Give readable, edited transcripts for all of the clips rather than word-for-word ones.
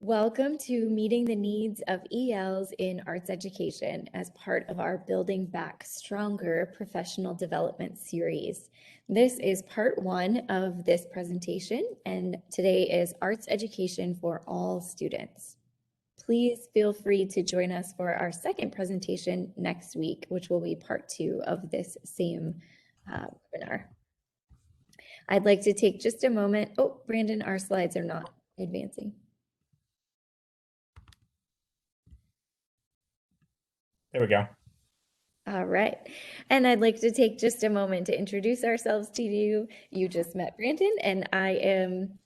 Welcome to Meeting the Needs of ELs in Arts Education as part of our Building Back Stronger professional development series. This is part one of this presentation, and today is Arts Education for All Students. Please feel free to join us for our second presentation next week, which will be part two of this same webinar. I'd like to take just a moment. Oh, Brandon, our slides are not advancing. There we go. All right. And I'd like to take just a moment to introduce ourselves to you. You just met Brandon, and I am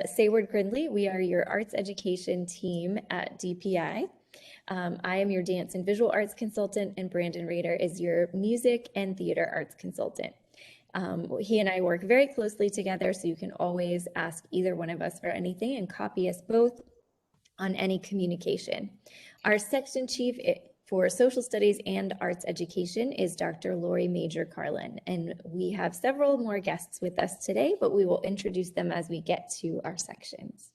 Sayward Grindley. We are your arts education team at DPI. I am your dance and visual arts consultant, and Brandon Rader is your music and theater arts consultant. He and I work very closely together, so you can always ask either one of us for anything and copy us both on any communication. Our section chief for social studies and arts education is Dr. Lori Major Carlin, and we have several more guests with us today, but we will introduce them as we get to our sections.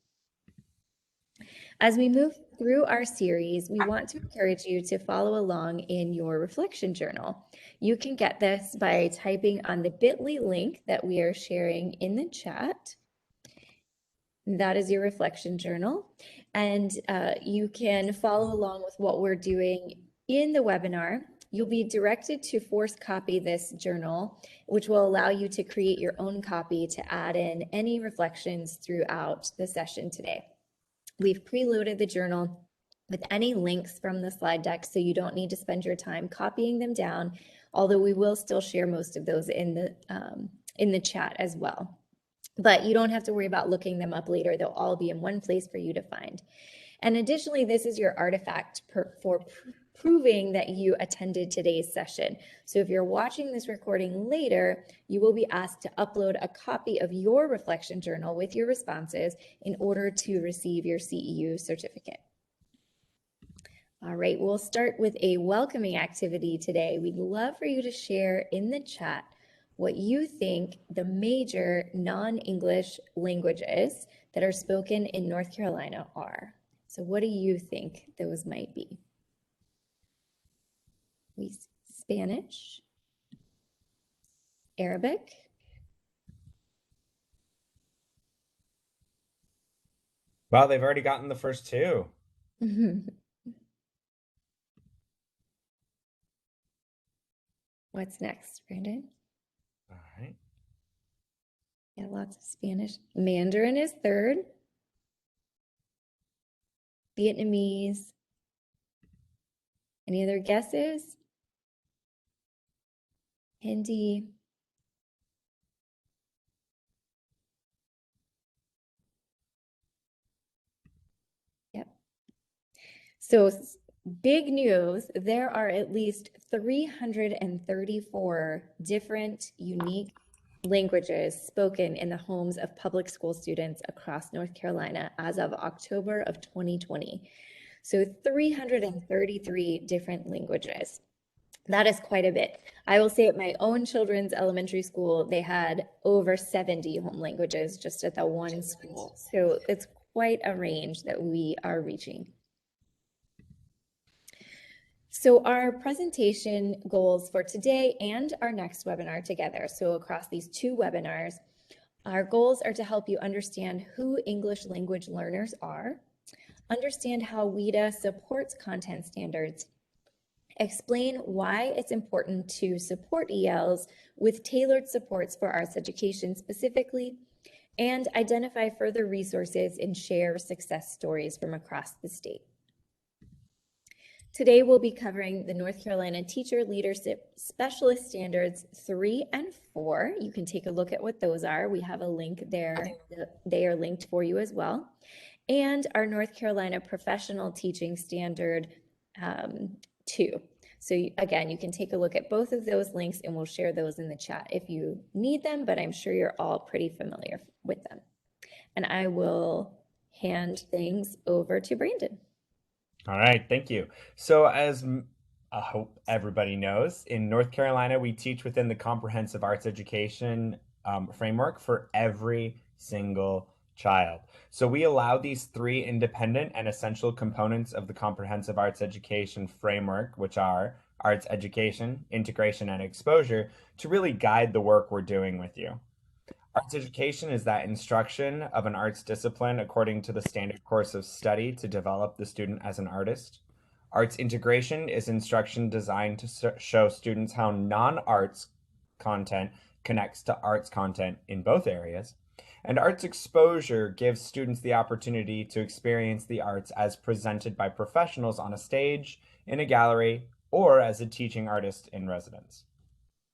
As we move through our series, we want to encourage you to follow along in your reflection journal. You can get this by typing on the bit.ly link that we are sharing in the chat. That is your reflection journal. And you can follow along with what we're doing in the webinar. You'll be directed to force copy this journal, which will allow you to create your own copy to add in any reflections throughout the session today. We've preloaded the journal with any links from the slide deck, so you don't need to spend your time copying them down, although we will still share most of those in the chat as well. But you don't have to worry about looking them up later. They'll all be in one place for you to find. And additionally, this is your artifact for proving that you attended today's session. So if you're watching this recording later, you will be asked to upload a copy of your reflection journal with your responses in order to receive your CEU certificate. All right, we'll start with a welcoming activity today. We'd love for you to share in the chat what you think the major non-English languages that are spoken in North Carolina are. So what do you think those might be? Spanish, Arabic, Wow, they've already gotten the first two. What's next, Brandon? All right. Yeah, lots of Spanish. Mandarin is third. Vietnamese. Any other guesses? Hindi. Yep. So big news, there are at least 334 different unique languages spoken in the homes of public school students across North Carolina as of October of 2020. So 333 different languages. That is quite a bit. I will say at my own children's elementary school, they had over 70 home languages just at the one school. So it's quite a range that we are reaching. So our presentation goals for today and our next webinar together, so across these two webinars, our goals are to help you understand who English language learners are, understand how WIDA supports content standards, explain why it's important to support ELs with tailored supports for arts education specifically, and identify further resources and share success stories from across the state. Today, we'll be covering the North Carolina Teacher Leadership Specialist Standards 3 and 4. You can take a look at what those are. We have a link there. They are linked for you as well. And our North Carolina Professional Teaching Standard 2. So again, you can take a look at both of those links and we'll share those in the chat if you need them, but I'm sure you're all pretty familiar with them. And I will hand things over to Brandon. All right, thank you. So as I hope everybody knows, in North Carolina, we teach within the Comprehensive Arts Education Framework for every single child. So we allow these three independent and essential components of the comprehensive arts education framework, which are arts education, integration, and exposure, to really guide the work we're doing with you. Arts education is that instruction of an arts discipline according to the standard course of study to develop the student as an artist. Arts integration is instruction designed to show students how non-arts content connects to arts content in both areas. And arts exposure gives students the opportunity to experience the arts as presented by professionals on a stage, in a gallery, or as a teaching artist in residence.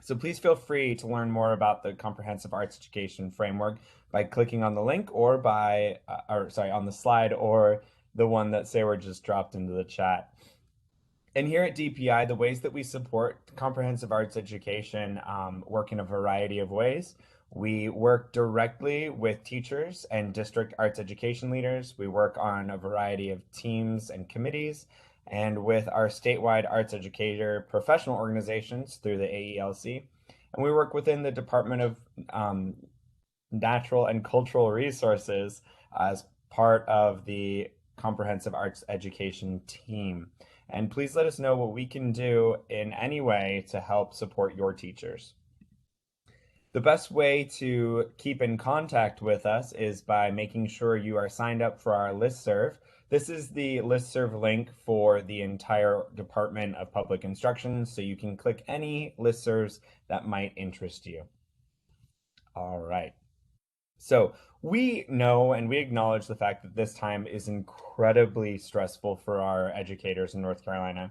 So please feel free to learn more about the Comprehensive Arts Education Framework by clicking on the link or on the slide or the one that Sayward just dropped into the chat. And here at DPI, the ways that we support comprehensive arts education work in a variety of ways. We work directly with teachers and district arts education leaders. We work on a variety of teams and committees, and with our statewide arts educator professional organizations through the AELC. And we work within the Department of Natural and Cultural Resources as part of the Comprehensive Arts Education Team. And please let us know what we can do in any way to help support your teachers. The best way to keep in contact with us is by making sure you are signed up for our listserv. This is the listserv link for the entire Department of Public Instruction, so you can click any listservs that might interest you. All right. So we know and we acknowledge the fact that this time is incredibly stressful for our educators in North Carolina.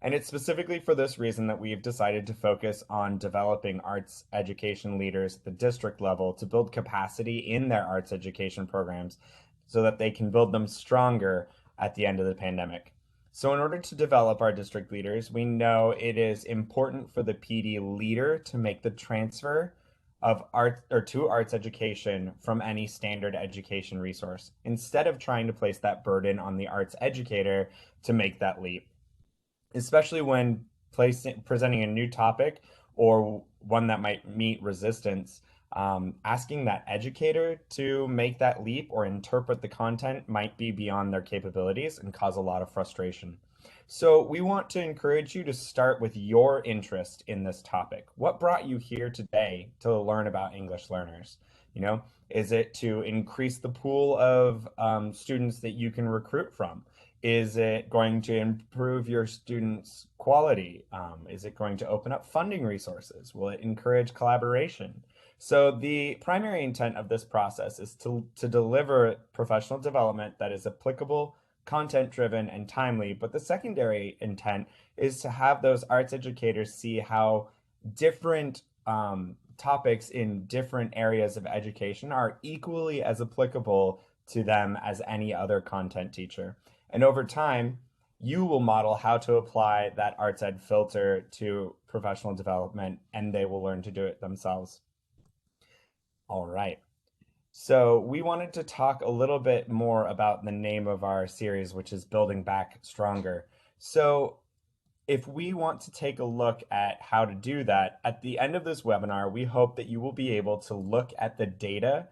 And it's specifically for this reason that we've decided to focus on developing arts education leaders at the district level to build capacity in their arts education programs so that they can build them stronger at the end of the pandemic. So in order to develop our district leaders, we know it is important for the PD leader to make the transfer of art or to arts education from any standard education resource, instead of trying to place that burden on the arts educator to make that leap, especially when presenting a new topic or one that might meet resistance. Asking that educator to make that leap or interpret the content might be beyond their capabilities and cause a lot of frustration. So we want to encourage you to start with your interest in this topic. What brought you here today to learn about English learners? Is it to increase the pool of students that you can recruit from? Is it going to improve your students' quality? Is it going to open up funding resources? Will it encourage collaboration? So the primary intent of this process is to deliver professional development that is applicable, content-driven, and timely. But the secondary intent is to have those arts educators see how different topics in different areas of education are equally as applicable to them as any other content teacher. And over time, you will model how to apply that arts ed filter to professional development, and they will learn to do it themselves. All right. So we wanted to talk a little bit more about the name of our series, which is Building Back Stronger. So if we want to take a look at how to do that, at the end of this webinar, we hope that you will be able to look at the data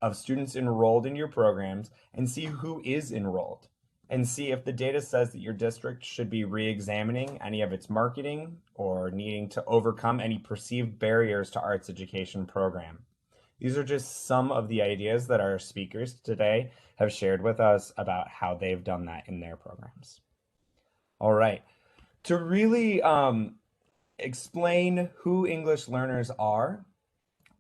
of students enrolled in your programs and see who is enrolled, and see if the data says that your district should be re-examining any of its marketing or needing to overcome any perceived barriers to arts education program. These are just some of the ideas that our speakers today have shared with us about how they've done that in their programs. All right. To really explain who English learners are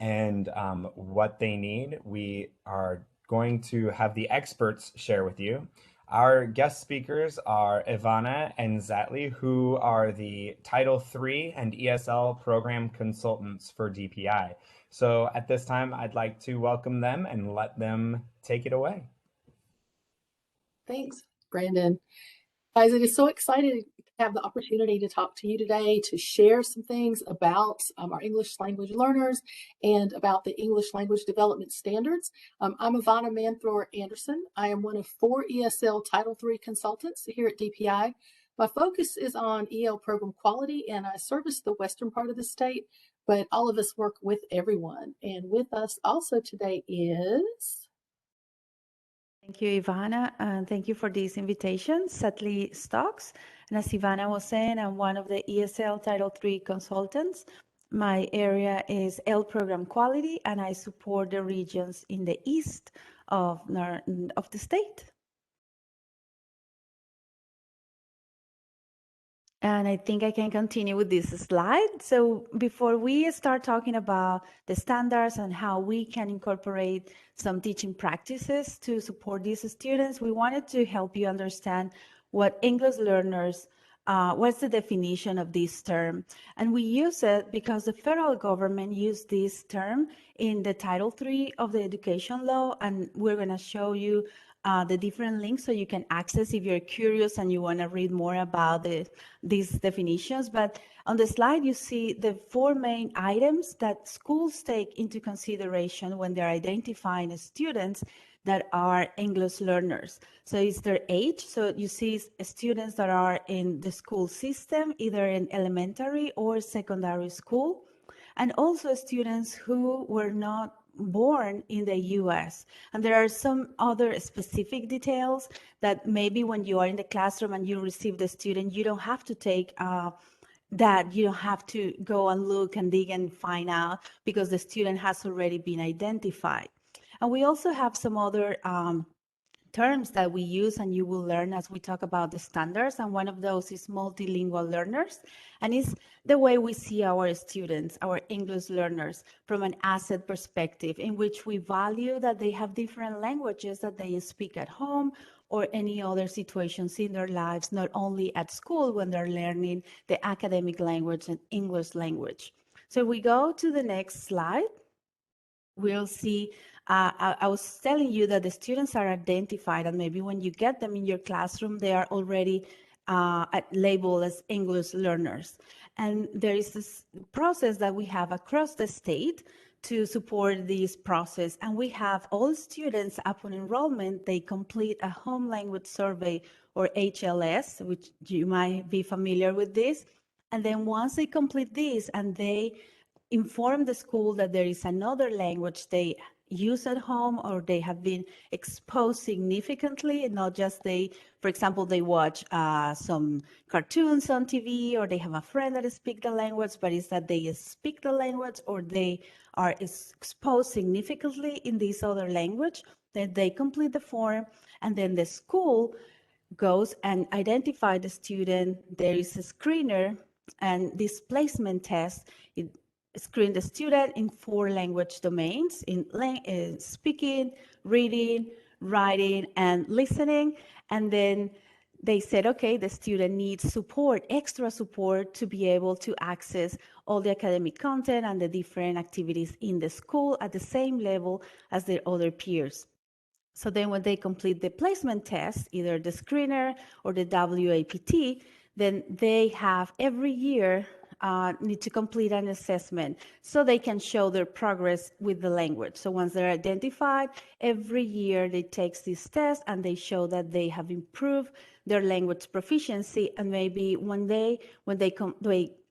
and what they need, we are going to have the experts share with you. Our guest speakers are Ivana and Zatli, who are the Title III and ESL program consultants for DPI. So at this time, I'd like to welcome them and let them take it away. Thanks, Brandon. Guys, it is so exciting to have the opportunity to talk to you today, to share some things about our English language learners and about the English language development standards. I'm Ivana Manthor Anderson. I am one of 4 ESL Title III consultants here at DPI. My focus is on EL program quality, and I service the western part of the state, but all of us work with everyone. And with us also today is Thank you, Ivana, and thank you for this invitation. Sadly Stocks, and as Ivana was saying, I'm one of the ESL Title III consultants. My area is L program quality, and I support the regions in the east of the state. And I think I can continue with this slide. So before we start talking about the standards and how we can incorporate some teaching practices to support these students, we wanted to help you understand what English learners, what's the definition of this term. And we use it because the federal government used this term in the Title III of the Education Law, and we're going to show you the different links so you can access if you're curious and you want to read more about these definitions. But on the slide, you see the 4 main items that schools take into consideration when they're identifying students that are English learners. So it's their age. So you see students that are in the school system, either in elementary or secondary school, and also students who were not born in the US. And there are some other specific details that maybe when you are in the classroom and you receive the student, you don't have to take that. You don't have to go and look and dig and find out because the student has already been identified. And we also have some other terms that we use and you will learn as we talk about the standards, and one of those is multilingual learners, and it's the way we see our students, our English learners, from an asset perspective, in which we value that they have different languages that they speak at home or any other situations in their lives, not only at school when they're learning the academic language and English language. So we go to the next slide. We'll see, I was telling you that the students are identified, and maybe when you get them in your classroom, they are already labeled as English learners. And there is this process that we have across the state to support this process. And we have all students upon enrollment, they complete a home language survey, or HLS, which you might be familiar with this. And then once they complete this and they inform the school that there is another language they use at home or they have been exposed significantly, and not just for example, they watch some cartoons on TV or they have a friend that speaks the language, but it's that they speak the language or they are exposed significantly in this other language, then they complete the form, and then the school goes and identify the student. There is a screener, and this placement test, it screen the student in 4 language domains, in speaking, reading, writing, and listening. And then they said, okay, the student needs support, extra support, to be able to access all the academic content and the different activities in the school at the same level as their other peers. So then when they complete the placement test, either the screener or the WAPT, then they have every year need to complete an assessment so they can show their progress with the language. So once they're identified, every year they take this test and they show that they have improved their language proficiency. And maybe when they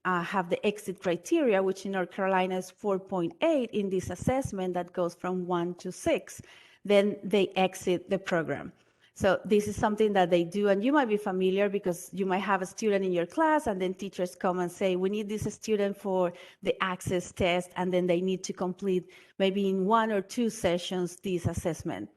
have the exit criteria, which in North Carolina is 4.8 in this assessment that goes from 1 to 6, then they exit the program. So this is something that they do, and you might be familiar because you might have a student in your class, and then teachers come and say, we need this student for the access test, and then they need to complete maybe in 1 or 2 sessions this assessment.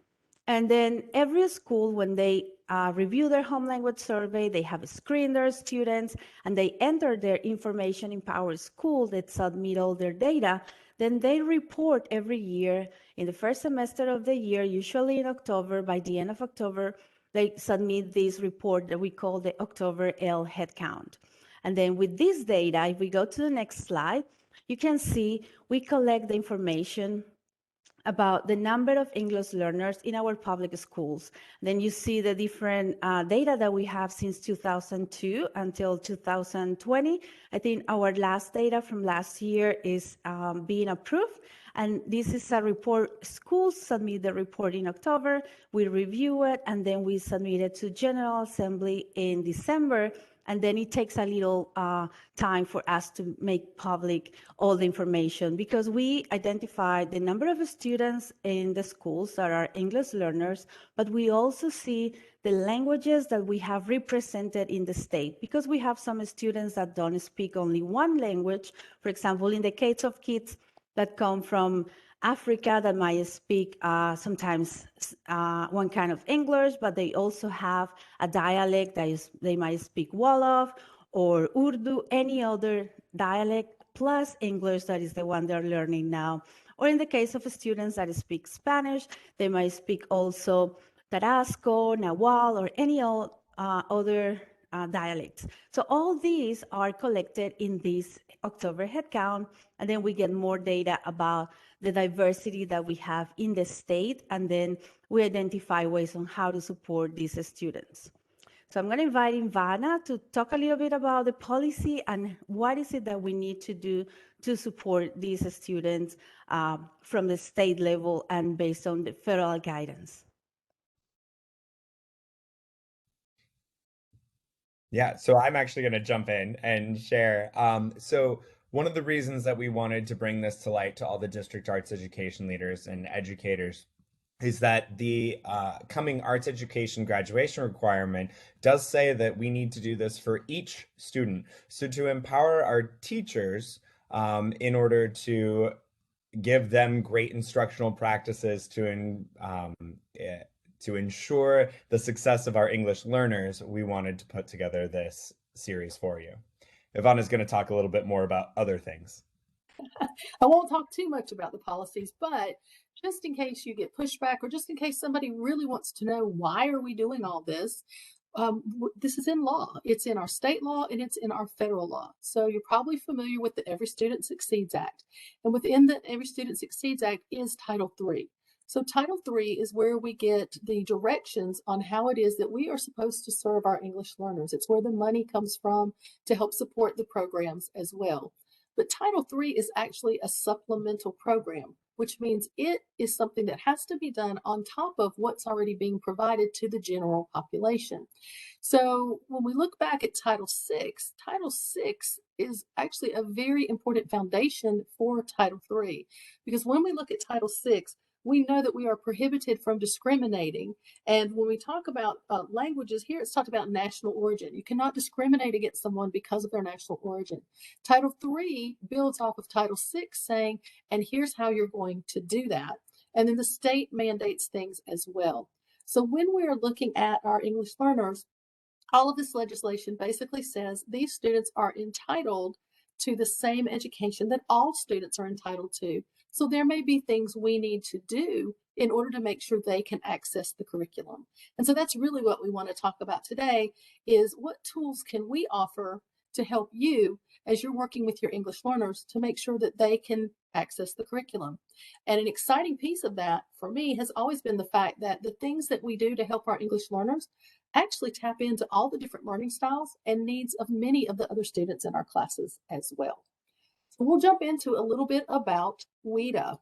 And then every school, when they review their home language survey, they have screened their students, and they enter their information in Power School that submit all their data. Then they report every year in the first semester of the year, usually in October. By the end of October, they submit this report that we call the October L headcount. And then with this data, if we go to the next slide, you can see we collect the information about the number of English learners in our public schools. Then you see the different data that we have since 2002 until 2020. I think our last data from last year is being approved. And this is a report. Schools submit the report in October, we review it, and then we submit it to General Assembly in December. and then it takes a little time for us to make public all the information, because we identify the number of students in the schools that are English learners, but we also see the languages that we have represented in the state, because we have some students that don't speak only one language. For example, in the case of kids that come from Africa that might speak sometimes one kind of English, but they also have a dialect that is, they might speak Wolof or Urdu, any other dialect plus English that is the one they're learning now. Or in the case of students that speak Spanish, they might speak also Tarasco, Nahuatl, or any other dialects. So all these are collected in this October headcount, and then we get more data about the diversity that we have in the state, and then we identify ways on how to support these students. So I'm going to invite Ivana to talk a little bit about the policy and what is it that we need to do to support these students from the state level and based on the federal guidance. Yeah, so I'm actually going to jump in and share. So one of the reasons that we wanted to bring this to light to all the district arts education leaders and educators is that the coming arts education graduation requirement does say that we need to do this for each student. So to empower our teachers in order to give them great instructional practices to ensure the success of our English learners, we wanted to put together this series for you. Ivana is going to talk a little bit more about other things. I won't talk too much about the policies, but just in case you get pushback, or just in case somebody really wants to know why are we doing all this, this is in law. It's in our state law and it's in our federal law. So you're probably familiar with the Every Student Succeeds Act. And within the Every Student Succeeds Act is Title III. So Title III is where we get the directions on how it is that we are supposed to serve our English learners. It's where the money comes from to help support the programs as well. But Title III is actually a supplemental program, which means it is something that has to be done on top of what's already being provided to the general population. So when we look back at Title VI is actually a very important foundation for Title III, because when we look at Title VI, we know that we are prohibited from discriminating. And when we talk about languages here, it's talked about national origin. You cannot discriminate against someone because of their national origin. Title III builds off of Title VI, saying, and here's how you're going to do that. And then the state mandates things as well. So when we're looking at our English learners, all of this legislation basically says these students are entitled to the same education that all students are entitled to. So there may be things we need to do in order to make sure they can access the curriculum. And so that's really what we want to talk about today, is what tools can we offer to help you as you're working with your English learners to make sure that they can access the curriculum. And an exciting piece of that for me has always been the fact that the things that we do to help our English learners actually tap into all the different learning styles and needs of many of the other students in our classes as well. So we'll jump into a little bit about WIDA.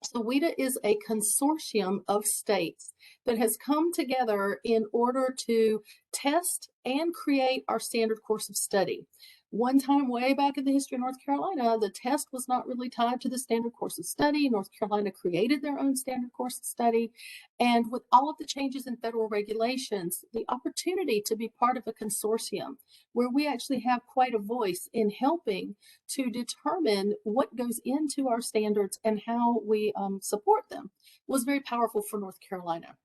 So WIDA is a consortium of states that has come together in order to test and create our standard course of study. One time way back in the history of North Carolina, the test was not really tied to the standard course of study. North Carolina created their own standard course of study. And with all of the changes in federal regulations, the opportunity to be part of a consortium where we actually have quite a voice in helping to determine what goes into our standards and how we support them was very powerful for North Carolina.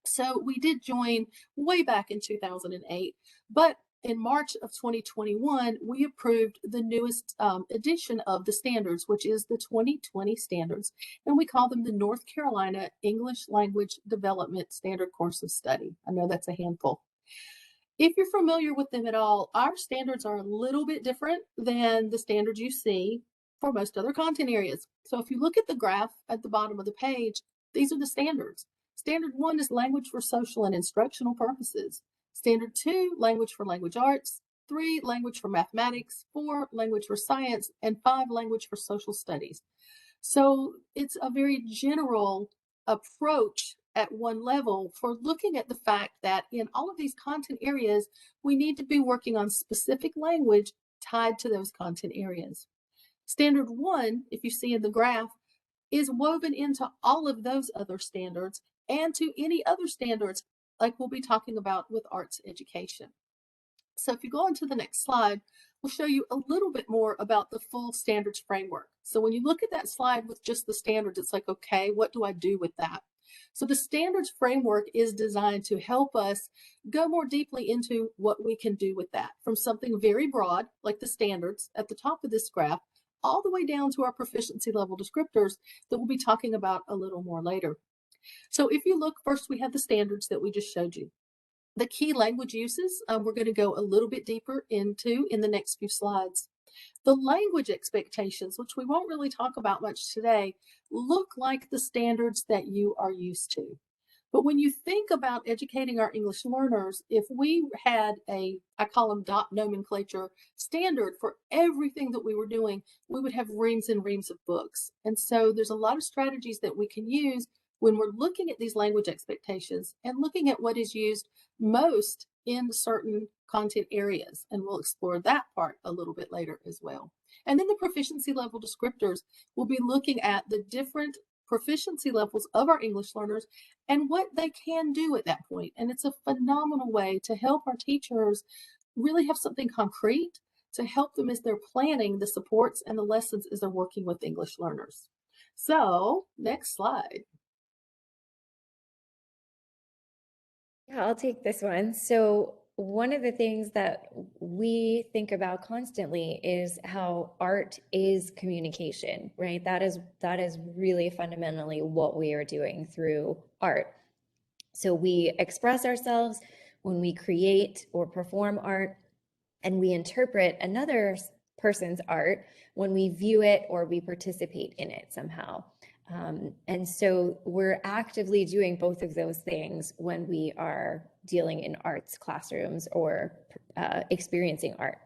So we did join way back in 2008, but in March of 2021, we approved the newest edition of the standards, which is the 2020 standards, and we call them the North Carolina English Language Development Standard Course of Study. I know that's a handful. If you're familiar with them at all, our standards are a little bit different than the standards you see for most other content areas. So if you look at the graph at the bottom of the page, these are the standards. Standard 1 is language for social and instructional purposes. Standard 2, language for language arts. 3, language for mathematics. 4, language for science. And 5, language for social studies. So it's a very general approach at one level for looking at the fact that in all of these content areas, we need to be working on specific language tied to those content areas. Standard 1, if you see in the graph, is woven into all of those other standards and to any other standards like we'll be talking about with arts education. So if you go on to the next slide, we'll show you a little bit more about the full standards framework. So when you look at that slide with just the standards, it's like, okay, what do I do with that? So the standards framework is designed to help us go more deeply into what we can do with that, from something very broad, like the standards at the top of this graph, all the way down to our proficiency level descriptors that we'll be talking about a little more later. So if you look, first we have the standards that we just showed you. The key language uses, we're going to go a little bit deeper into in the next few slides. The language expectations, which we won't really talk about much today, look like the standards that you are used to. But when you think about educating our English learners, if we had a, I call them dot nomenclature standard for everything that we were doing, we would have reams and reams of books. And so there's a lot of strategies that we can use when we're looking at these language expectations and looking at what is used most in certain content areas. And we'll explore that part a little bit later as well. And then the proficiency level descriptors, we'll be looking at the different proficiency levels of our English learners and what they can do at that point. And it's a phenomenal way to help our teachers really have something concrete to help them as they're planning the supports and the lessons as they're working with English learners. So next slide. Yeah, I'll take this one. So one of the things that we think about constantly is how art is communication, right? That is really fundamentally what we are doing through art. So we express ourselves when we create or perform art, and we interpret another person's art when we view it or we participate in it somehow. And so we're actively doing both of those things when we are dealing in arts classrooms or experiencing art.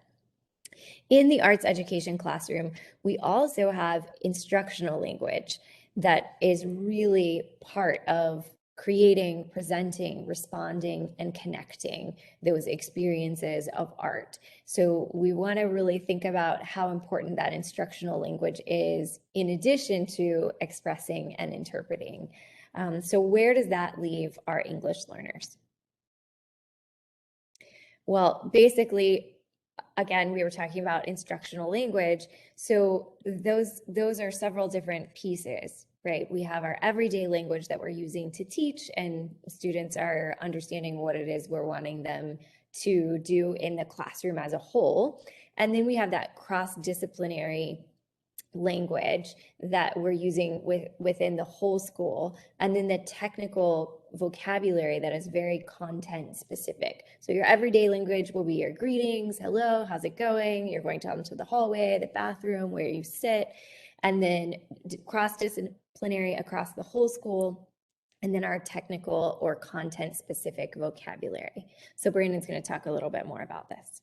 In the arts education classroom, we also have instructional language that is really part of creating, presenting, responding, and connecting those experiences of art. So we want to really think about how important that instructional language is in addition to expressing and interpreting. So where does that leave our English learners? Well, basically, again, we were talking about instructional language. So those are several different pieces, right? We have our everyday language that we're using to teach, and students are understanding what it is we're wanting them to do in the classroom as a whole. And then we have that cross-disciplinary language that we're using within the whole school, and then the technical vocabulary that is very content specific. So your everyday language will be your greetings, hello, how's it going? You're going out into the hallway, the bathroom, where you sit, and then cross-disciplinary across the whole school, and then our technical or content specific vocabulary. So Brandon's going to talk a little bit more about this.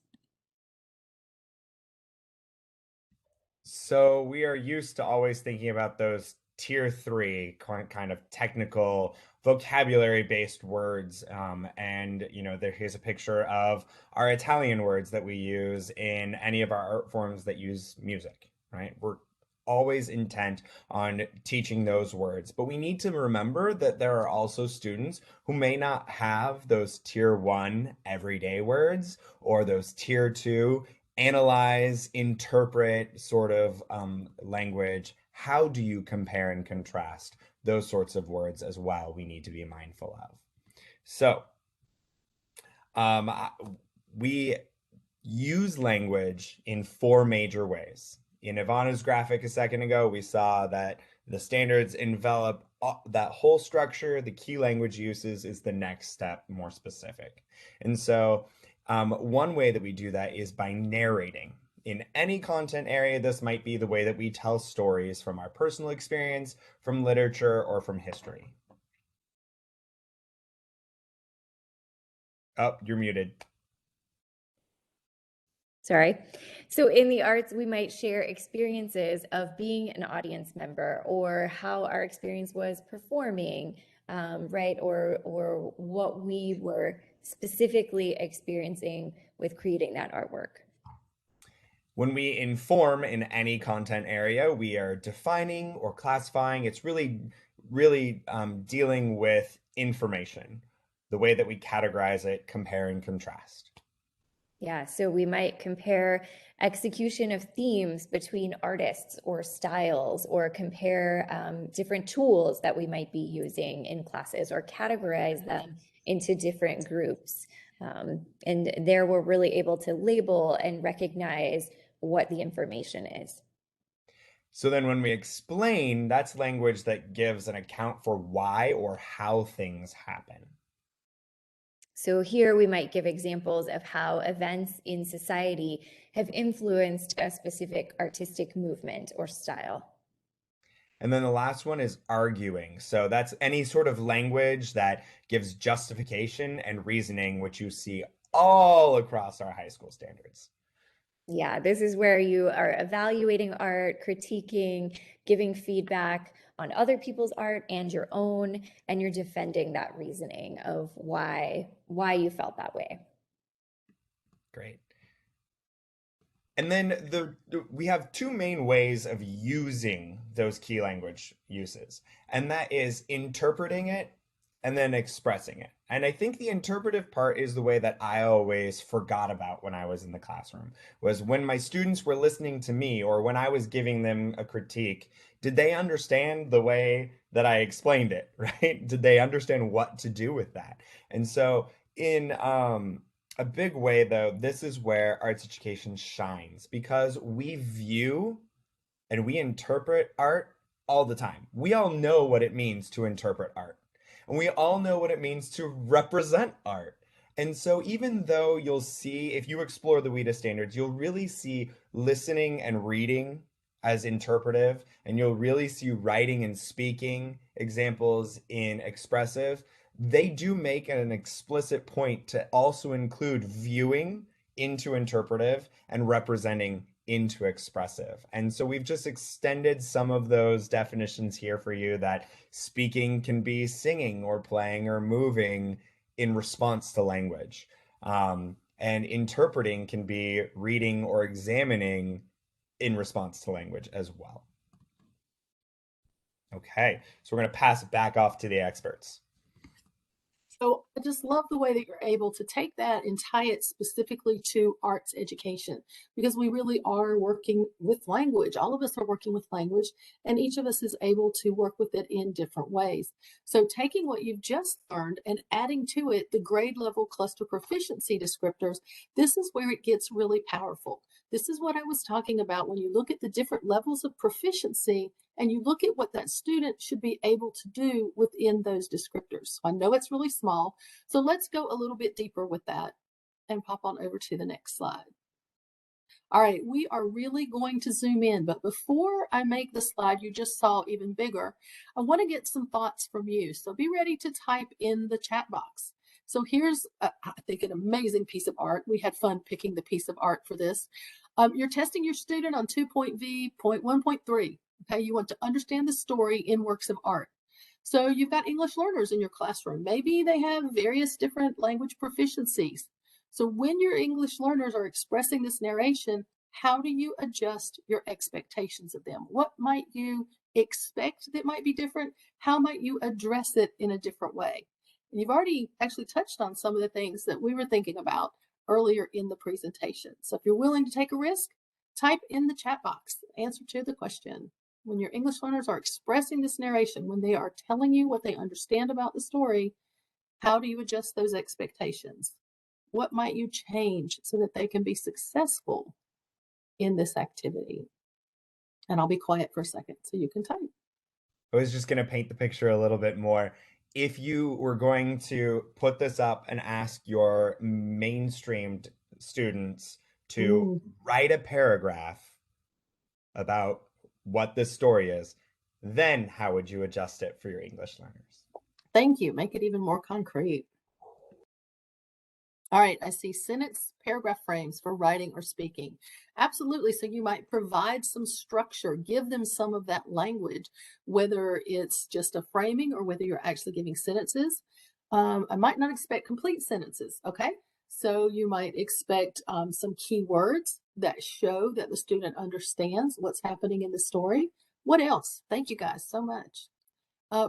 So we are used to always thinking about those tier 3 kind of technical vocabulary based words. And here's a picture of our Italian words that we use in any of our art forms that use music, right? We're always intent on teaching those words, but we need to remember that there are also students who may not have those tier 1 everyday words or those tier 2 analyze, interpret sort of language. How do you compare and contrast those sorts of words as well? We need to be mindful of. So we use language in 4 major ways. In Ivana's graphic a second ago, we saw that the standards envelop that whole structure. The key language uses is the next step, more specific. And so one way that we do that is by narrating. In any content area, this might be the way that we tell stories from our personal experience, from literature, or from history. Oh, you're muted. Sorry. So in the arts, we might share experiences of being an audience member or how our experience was performing, right? Or what we were specifically experiencing with creating that artwork. When we inform in any content area, we are defining or classifying. It's really dealing with information, the way that we categorize it, compare and contrast. Yeah, so we might compare execution of themes between artists or styles, or compare different tools that we might be using in classes, or categorize them into different groups. And there we're really able to label and recognize what the information is. So then when we explain, that's language that gives an account for why or how things happen. So here we might give examples of how events in society have influenced a specific artistic movement or style. And then the last one is arguing. So that's any sort of language that gives justification and reasoning, which you see all across our high school standards. Yeah, this is where you are evaluating art, critiquing, giving feedback on other people's art and your own, and you're defending that reasoning of why you felt that way. Great. And then we have two main ways of using those key language uses, and that is interpreting it and then expressing it. And I think the interpretive part is the way that I always forgot about when I was in the classroom, was when my students were listening to me or when I was giving them a critique, did they understand the way that I explained it, right? Did they understand what to do with that? And so in a big way, though, this is where arts education shines, because we view and we interpret art all the time. We all know what it means to interpret art, and we all know what it means to represent art. And so even though you'll see, if you explore the WIDA standards, you'll really see listening and reading as interpretive, and you'll really see writing and speaking examples in expressive. They do make an explicit point to also include viewing into interpretive and representing into expressive. And so we've just extended some of those definitions here for you, that speaking can be singing or playing or moving in response to language. And interpreting can be reading or examining in response to language as well. Okay, so we're going to pass it back off to the experts. So I just love the way that you're able to take that and tie it specifically to arts education, because we really are working with language. All of us are working with language, and each of us is able to work with it in different ways. So taking what you've just learned and adding to it the grade level cluster proficiency descriptors, this is where it gets really powerful. This is what I was talking about when you look at the different levels of proficiency and you look at what that student should be able to do within those descriptors. So I know it's really small, so let's go a little bit deeper with that and pop on over to the next slide. All right, we are really going to zoom in, but before I make the slide you just saw even bigger, I want to get some thoughts from you. So be ready to type in the chat box. So here's, I think, an amazing piece of art. We had fun picking the piece of art for this. You're testing your student on 2.V.1.3. Okay, you want to understand the story in works of art. So you've got English learners in your classroom. Maybe they have various different language proficiencies. So when your English learners are expressing this narration, how do you adjust your expectations of them? What might you expect that might be different? How might you address it in a different way? And you've already actually touched on some of the things that we were thinking about earlier in the presentation. So if you're willing to take a risk, type in the chat box the answer to the question. When your English learners are expressing this narration, when they are telling you what they understand about the story, how do you adjust those expectations? What might you change so that they can be successful in this activity? And I'll be quiet for a second so you can type. I was just going to paint the picture a little bit more. If you were going to put this up and ask your mainstreamed students to write a paragraph about what this story is, then how would you adjust it for your English learners? Thank you. Make it even more concrete. All right, I see sentence paragraph frames for writing or speaking. Absolutely. So you might provide some structure, give them some of that language, whether it's just a framing or whether you're actually giving sentences. I might not expect complete sentences, okay? So you might expect some key words that show that the student understands what's happening in the story. What else? Thank you guys so much.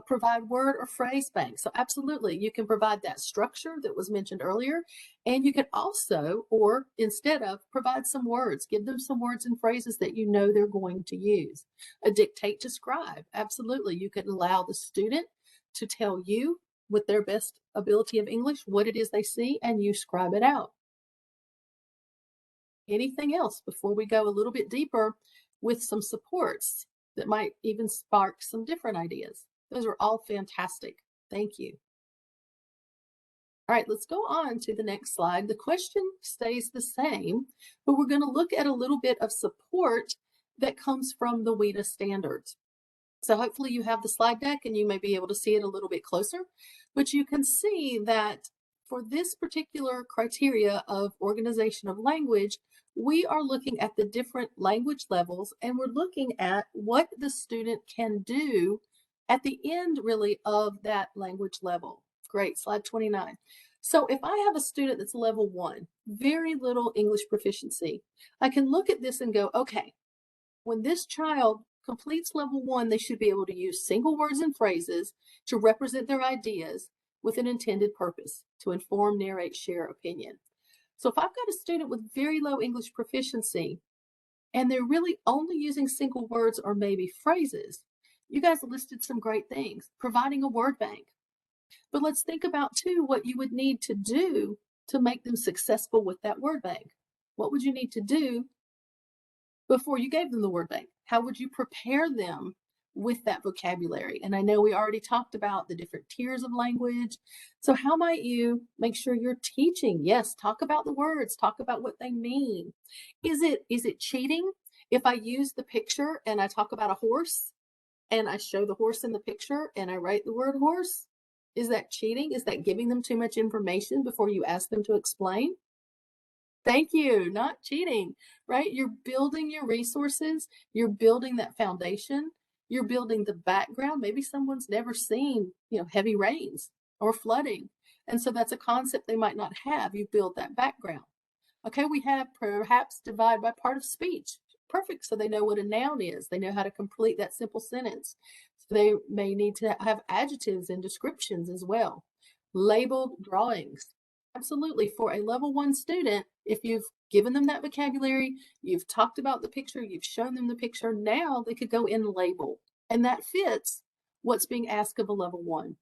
Provide word or phrase banks. So absolutely, you can provide that structure that was mentioned earlier, and you can also, or instead of, provide some words. Give them some words and phrases that you know they're going to use. A dictate to scribe. Absolutely, you can allow the student to tell you with their best ability of English what it is they see, and you scribe it out. Anything else before we go a little bit deeper with some supports that might even spark some different ideas? Those are all fantastic. Thank you. All right, let's go on to the next slide. The question stays the same, but we're going to look at a little bit of support that comes from the WIDA standards. So hopefully you have the slide deck and you may be able to see it a little bit closer, but you can see that for this particular criteria of organization of language, we are looking at the different language levels and we're looking at what the student can do at the end really of that language level. Great, slide 29. So if I have a student that's level 1, very little English proficiency, I can look at this and go, okay, when this child completes level 1, they should be able to use single words and phrases to represent their ideas with an intended purpose, to inform, narrate, share opinion. So if I've got a student with very low English proficiency and they're really only using single words or maybe phrases, you guys listed some great things, providing a word bank. But let's think about too what you would need to do to make them successful with that word bank. What would you need to do before you gave them the word bank? How would you prepare them with that vocabulary? And I know we already talked about the different tiers of language. So how might you make sure you're teaching? Yes, talk about the words, talk about what they mean. Is it cheating if I use the picture and I talk about a horse and I show the horse in the picture and I write the word horse? Is that cheating? Is that giving them too much information before you ask them to explain? Thank you, not cheating, right? You're building your resources, you're building that foundation, you're building the background. Maybe someone's never seen, heavy rains or flooding. And so that's a concept they might not have. You build that background. Okay, we have perhaps divide by part of speech. Perfect, so they know what a noun is. They know how to complete that simple sentence. So they may need to have adjectives and descriptions as well. Labeled drawings. Absolutely, for a level 1 student, if you've given them that vocabulary, you've talked about the picture, you've shown them the picture, now they could go in and label. And that fits what's being asked of a level 1.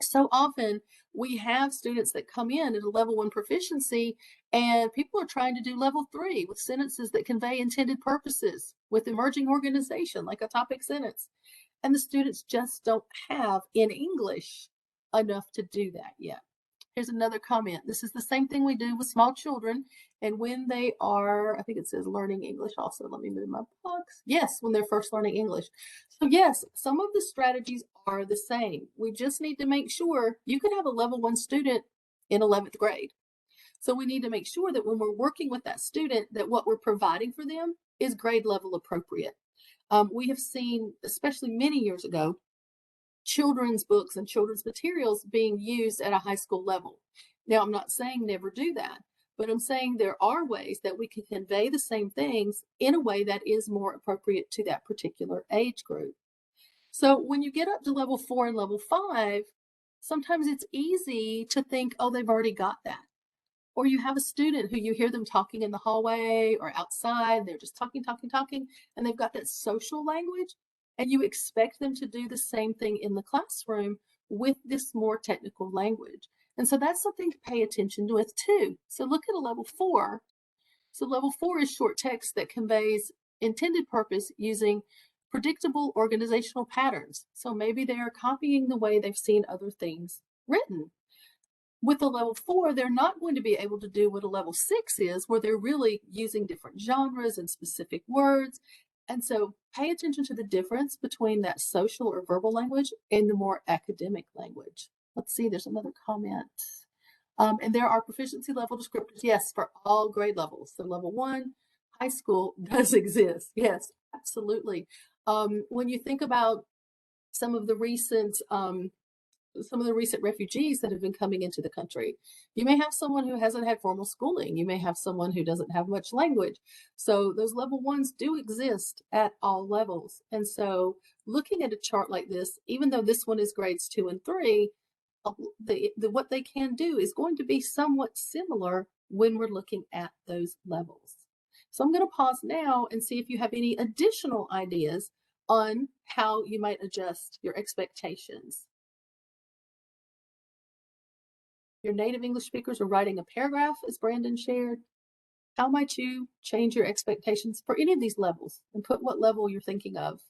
So often we have students that come in at a level 1 proficiency and people are trying to do level 3 with sentences that convey intended purposes with emerging organization, like a topic sentence. And the students just don't have in English enough to do that yet. Here's another comment. This is the same thing we do with small children. And when they are, I think it says learning English also. Let me move my box. Yes, when they're first learning English. So yes, some of the strategies are the same. We just need to make sure you could have a level 1 student in 11th grade. So we need to make sure that when we're working with that student, that what we're providing for them is grade level appropriate. We have seen, especially many years ago, children's books and children's materials being used at a high school level. Now, I'm not saying never do that, but I'm saying there are ways that we can convey the same things in a way that is more appropriate to that particular age group. So when you get up to level 4 and level 5, sometimes it's easy to think, oh, they've already got that. Or you have a student who you hear them talking in the hallway or outside, they're just talking, and they've got that social language, and you expect them to do the same thing in the classroom with this more technical language. And so that's something to pay attention with too. So look at a level 4. So level 4 is short text that conveys intended purpose using predictable organizational patterns. So maybe they are copying the way they've seen other things written. With a level 4, they're not going to be able to do what a level 6 is, where they're really using different genres and specific words. And so pay attention to the difference between that social or verbal language and the more academic language. Let's see, there's another comment. And there are proficiency level descriptors, yes, for all grade levels. So level 1, high school does exist. Yes, absolutely. When you think about some of the recent refugees that have been coming into the country, you may have someone who hasn't had formal schooling. You may have someone who doesn't have much language. So those level 1s do exist at all levels. And so looking at a chart like this, even though this one is grades 2 and 3, what they can do is going to be somewhat similar when we're looking at those levels. So I'm going to pause now and see if you have any additional ideas on how you might adjust your expectations. Your native English speakers are writing a paragraph, as Brandon shared. How might you change your expectations for any of these levels, and put what level you're thinking of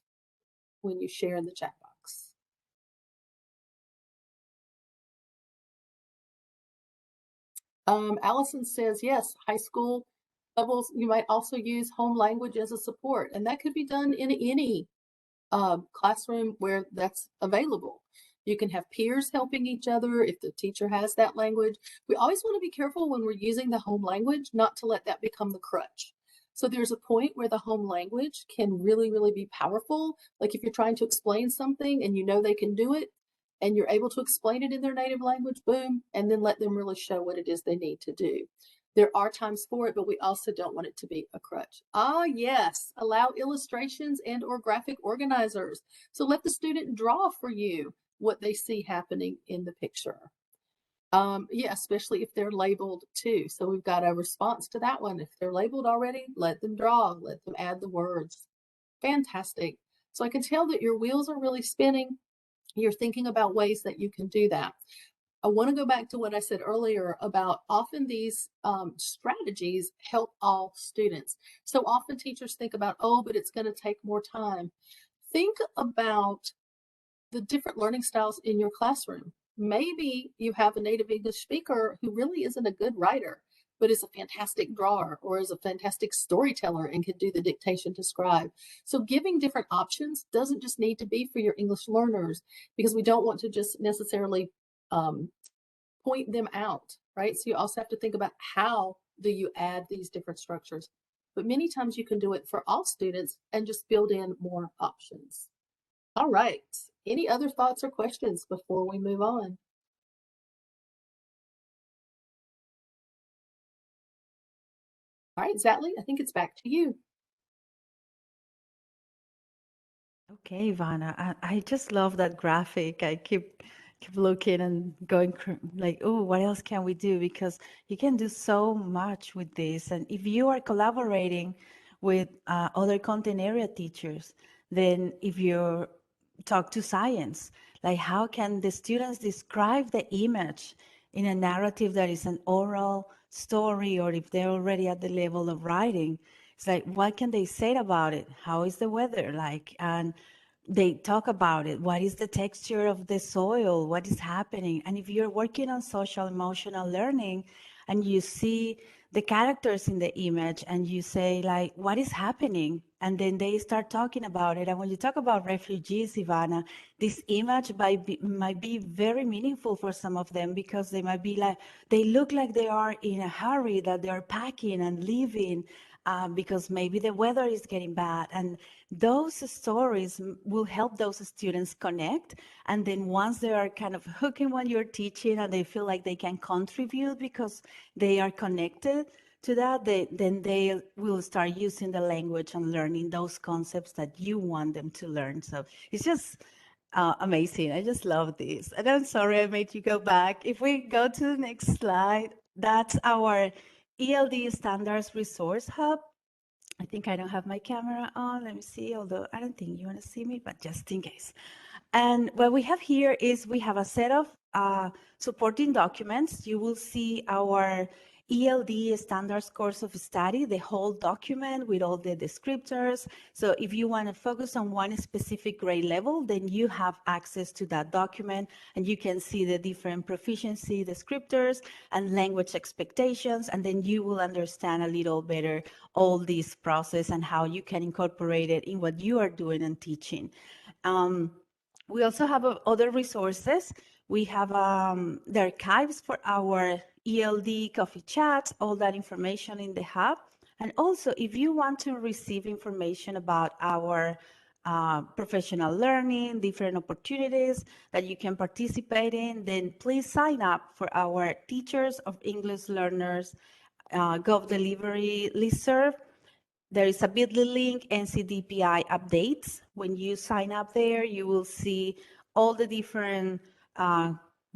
when you share in the chat box? Allison says, yes, high school levels, you might also use home language as a support, and that could be done in any classroom where that's available. You can have peers helping each other if the teacher has that language. We always want to be careful when we're using the home language not to let that become the crutch. So there's a point where the home language can really, really be powerful. Like if you're trying to explain something and you know they can do it, and you're able to explain it in their native language, boom, and then let them really show what it is they need to do. There are times for it, but we also don't want it to be a crutch. Ah, yes, allow illustrations and or graphic organizers. So let the student draw for you what they see happening in the picture. Yeah, especially if they're labeled too. So we've got a response to that one. If they're labeled already, let them draw, let them add the words. Fantastic. So I can tell that your wheels are really spinning. You're thinking about ways that you can do that. I want to go back to what I said earlier about often these strategies help all students. So often teachers think about, oh, but it's going to take more time. Think about the different learning styles in your classroom. Maybe you have a native English speaker who really isn't a good writer, but is a fantastic drawer or is a fantastic storyteller and can do the dictation to scribe. So giving different options doesn't just need to be for your English learners, because we don't want to just necessarily point them out, right? So you also have to think about how do you add these different structures. But many times you can do it for all students and just build in more options. All right. Any other thoughts or questions before we move on? All right, Zatley, I think it's back to you. Okay, Ivana, I just love that graphic. I keep looking and going like, oh, what else can we do? Because you can do so much with this. And if you are collaborating with other content area teachers, then if you talk to science, like how can the students describe the image in a narrative that is an oral story, or if they're already at the level of writing, it's like, what can they say about it? How is the weather like? And they talk about it. What is the texture of the soil? What is happening? And if you're working on social emotional learning and you see the characters in the image and you say like, what is happening? And then they start talking about it. And when you talk about refugees, Ivana, this image might be very meaningful for some of them, because they might be like, they look like they are in a hurry, that they're packing and leaving because maybe the weather is getting bad. And those stories will help those students connect. And then once they are kind of hooking what you're teaching and they feel like they can contribute because they are connected to that, then they will start using the language and learning those concepts that you want them to learn. So it's just amazing. I just love this. And I'm sorry I made you go back. If we go to the next slide, that's our ELD Standards Resource Hub. I think I don't have my camera on. Let me see, although I don't think you want to see me, but just in case. And what we have here is we have a set of supporting documents. You will see our ELD Standards Course of Study, the whole document with all the descriptors. So if you want to focus on one specific grade level, then you have access to that document and you can see the different proficiency descriptors and language expectations, and then you will understand a little better all this process and how you can incorporate it in what you are doing and teaching. We also have other resources. We have the archives for our ELD coffee chats, all that information in the hub. And also, if you want to receive information about our professional learning, different opportunities that you can participate in, then please sign up for our Teachers of English Learners Gov Delivery listserv. There is a bit.ly link, NCDPI updates. When you sign up there, you will see all the different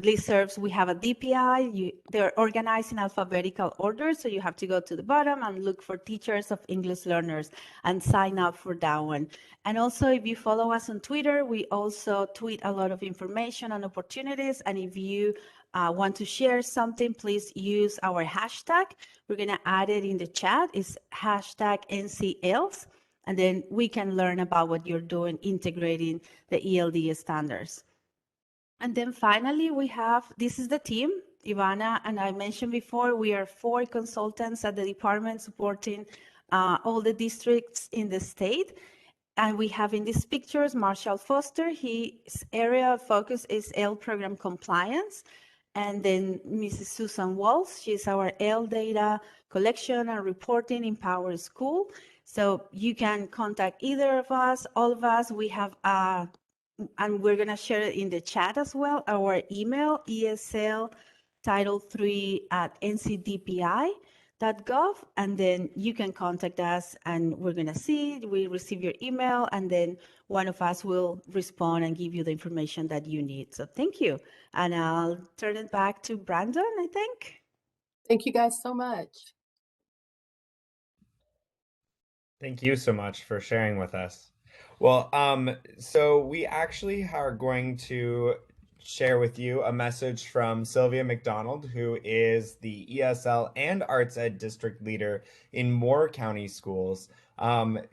listservs. We have a DPI. They're organized in alphabetical order, so you have to go to the bottom and look for Teachers of English Learners and sign up for that one. And also, if you follow us on Twitter, we also tweet a lot of information and opportunities. And if you want to share something, please use our hashtag. We're going to add it in the chat. It's hashtag NCELS. And then we can learn about what you're doing, integrating the ELD standards. And then finally, we have, this is the team. Ivana and I mentioned before, we are 4 consultants at the department supporting all the districts in the state. And we have in these pictures, Marshall Foster, his area of focus is ELD program compliance. And then Mrs. Susan Walsh, she's our ELD data collection and reporting in Power School. So you can contact either of us, all of us. We have, and we're gonna share it in the chat as well, our email, ESL Title 3 at ncdpi.gov, and then you can contact us and we're gonna see, we receive your email, and then one of us will respond and give you the information that you need. So thank you. And I'll turn it back to Brandon, I think. Thank you guys so much. Thank you so much for sharing with us. Well, so we actually are going to share with you a message from Sylvia McDonald, who is the ESL and Arts Ed District Leader in Moore County Schools.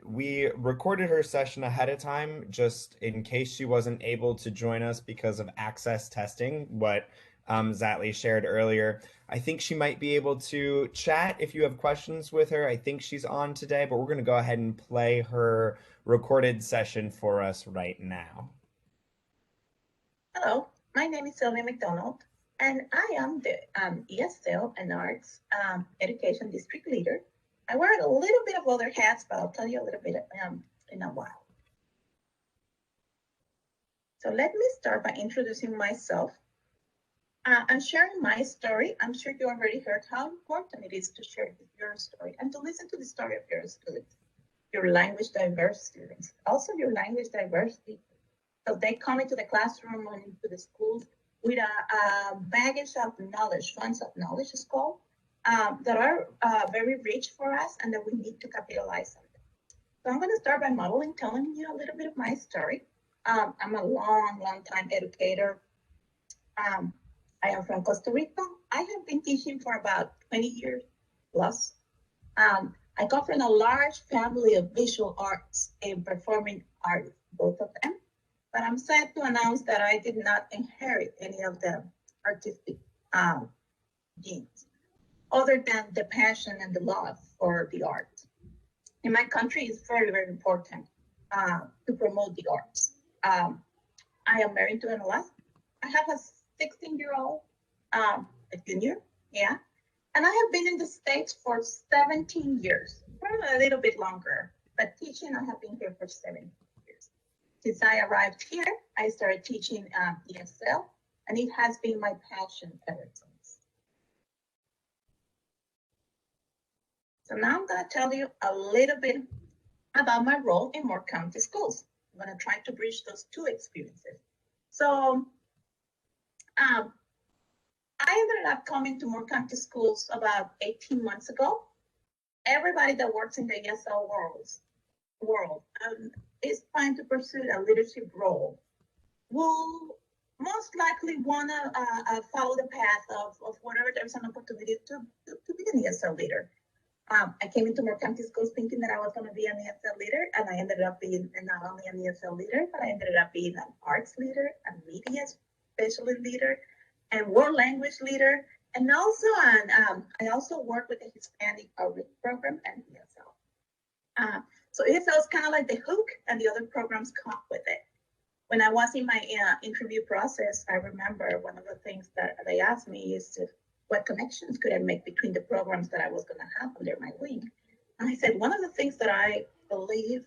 We recorded her session ahead of time just in case she wasn't able to join us because of access testing, what Zatley shared earlier. I think she might be able to chat if you have questions with her. I think she's on today, but we're going to go ahead and play her recorded session for us right now. Hello, my name is Sylvia McDonald, and I am the ESL and Arts Education District Leader. I wear a little bit of other hats, but I'll tell you a little bit in a while. So let me start by introducing myself. I'm sharing my story. I'm sure you already heard how important it is to share your story and to listen to the story of your students, your language diverse students, also your language diverse people. So they come into the classroom and into the schools with a baggage of knowledge, funds of knowledge is called, that are very rich for us and that we need to capitalize on them. So I'm going to start by modeling, telling you a little bit of my story. I'm a long time educator. I am from Costa Rica. I have been teaching for about 20 years plus. I come from a large family of visual arts and performing arts, both of them. But I'm sad to announce that I did not inherit any of the artistic genes, other than the passion and the love for the arts. In my country, it's very, very important to promote the arts. I am married to an Alaska. I have a 16-year-old, a junior, yeah. And I have been in the States for 17 years, probably a little bit longer, but teaching, I have been here for 17 years. Since I arrived here, I started teaching ESL, and it has been my passion ever since. So now I'm going to tell you a little bit about my role in Moore County Schools. I'm going to try to bridge those two experiences. So I ended up coming to Moore County Schools about 18 months ago. Everybody that works in the ESL world is trying to pursue a leadership role will most likely want to follow the path of whatever there's an opportunity to be an ESL leader. I came into Moore County Schools thinking that I was going to be an ESL leader, and I ended up being not only an ESL leader, but I ended up being an arts leader, a media specialist leader, and world language leader, and also I also work with the Hispanic outreach program and ESL. So ESL is kind of like the hook, and the other programs come up with it. When I was in my interview process, I remember one of the things that they asked me is what connections could I make between the programs that I was going to have under my wing. And I said, one of the things that I believe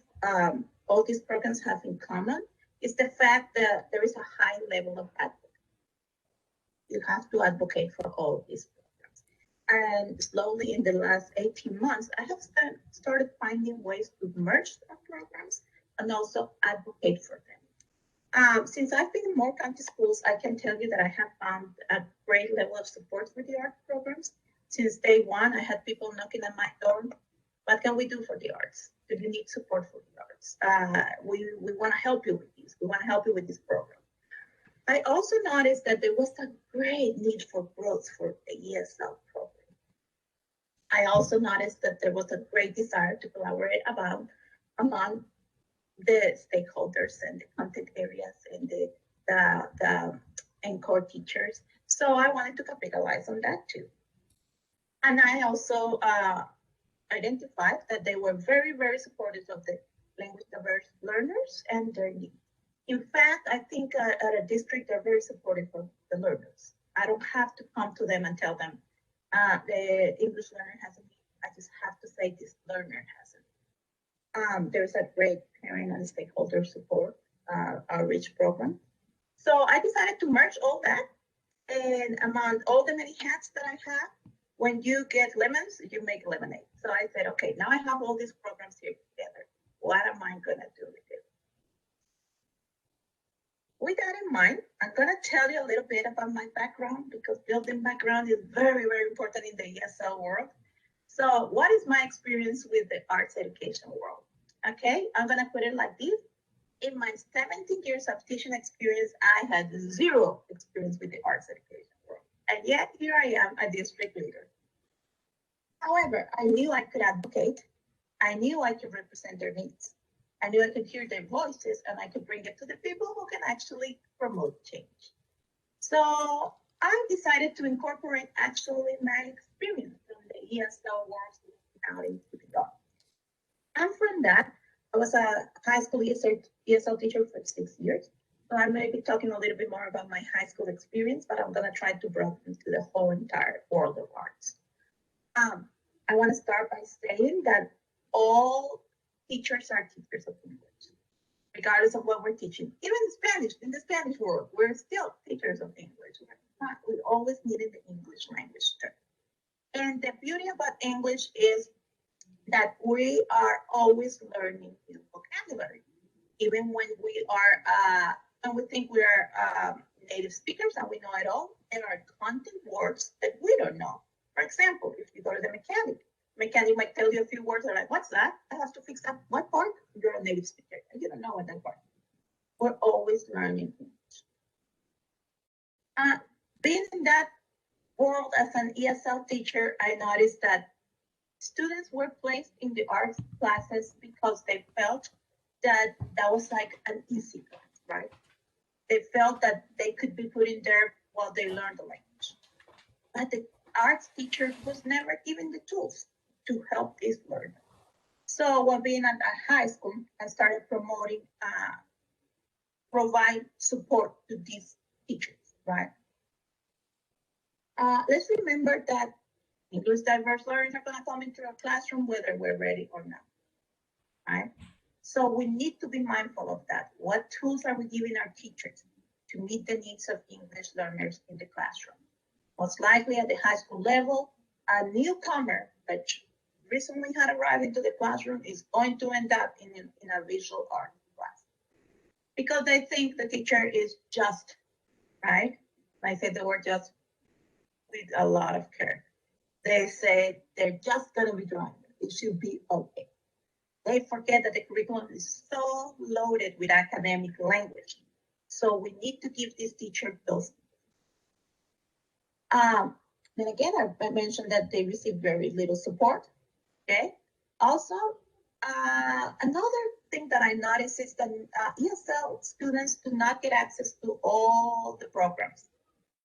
all these programs have in common is the fact that there is a high level of advocacy. You have to advocate for all these programs. And slowly in the last 18 months, I have started finding ways to merge our programs and also advocate for them. Since I've been in more county schools, I can tell you that I have found a great level of support for the art programs. Since day one, I had people knocking at my door. What can we do for the arts? Do you need support for the arts? We want to help you with this. We want to help you with this program. I also noticed that there was a great need for growth for the ESL program. I also noticed that there was a great desire to collaborate among the stakeholders and the content areas and and core teachers. So I wanted to capitalize on that too. And I also identified that they were very, very supportive of the language diverse learners and their needs. In fact, I think at a district, they're very supportive of the learners. I don't have to come to them and tell them the English learner has a need. I just have to say this learner has a need. There's a great parent and stakeholder support outreach program. So I decided to merge all that, and among all the many hats that I have, when you get lemons, you make lemonade. So I said, okay, now I have all these programs here together. What am I gonna do with it? With that in mind, I'm gonna tell you a little bit about my background because building background is very, very important in the ESL world. So what is my experience with the arts education world? Okay, I'm gonna put it like this. In my 17 years of teaching experience, I had zero experience with the arts education world. And yet here I am, a district leader. However, I knew I could advocate. I knew I could represent their needs. I knew I could hear their voices and I could bring it to the people who can actually promote change. So I decided to incorporate actually my experience from the ESL world out into the art. And from that, I was a high school ESL teacher for 6 years. So I may be talking a little bit more about my high school experience, but I'm gonna try to broaden to the whole entire world of arts. I wanna start by saying that all teachers are teachers of English, regardless of what we're teaching. Even Spanish, in the Spanish world, we're still teachers of English. We always needed the English language term. And the beauty about English is that we are always learning new vocabulary. Even when we are, and we think we are native speakers and we know it all, there are content words that we don't know. For example, if you go to the mechanic might tell you a few words, they're like, what's that? I have to fix that. What part? You're a native speaker and you don't know what that part is. We're always learning English. Being in that world as an ESL teacher, I noticed that students were placed in the arts classes because they felt that that was like an easy class, right? They felt that they could be put in there while they learned the language. But the arts teacher was never given the tools to help this learner. So while being at a high school, I started promoting, provide support to these teachers, right? Let's remember that English diverse learners are gonna come into our classroom whether we're ready or not, right? So we need to be mindful of that. What tools are we giving our teachers to meet the needs of English learners in the classroom? Most likely at the high school level, a newcomer that recently had arrived into the classroom is going to end up in a visual art class because they think the teacher is just, right? I say the word just with a lot of care. They say they're just gonna be drawing. It should be okay. They forget that the curriculum is so loaded with academic language. So we need to give this teacher those. And again, I mentioned that they receive very little support. Okay. Also, another thing that I noticed is that ESL students do not get access to all the programs.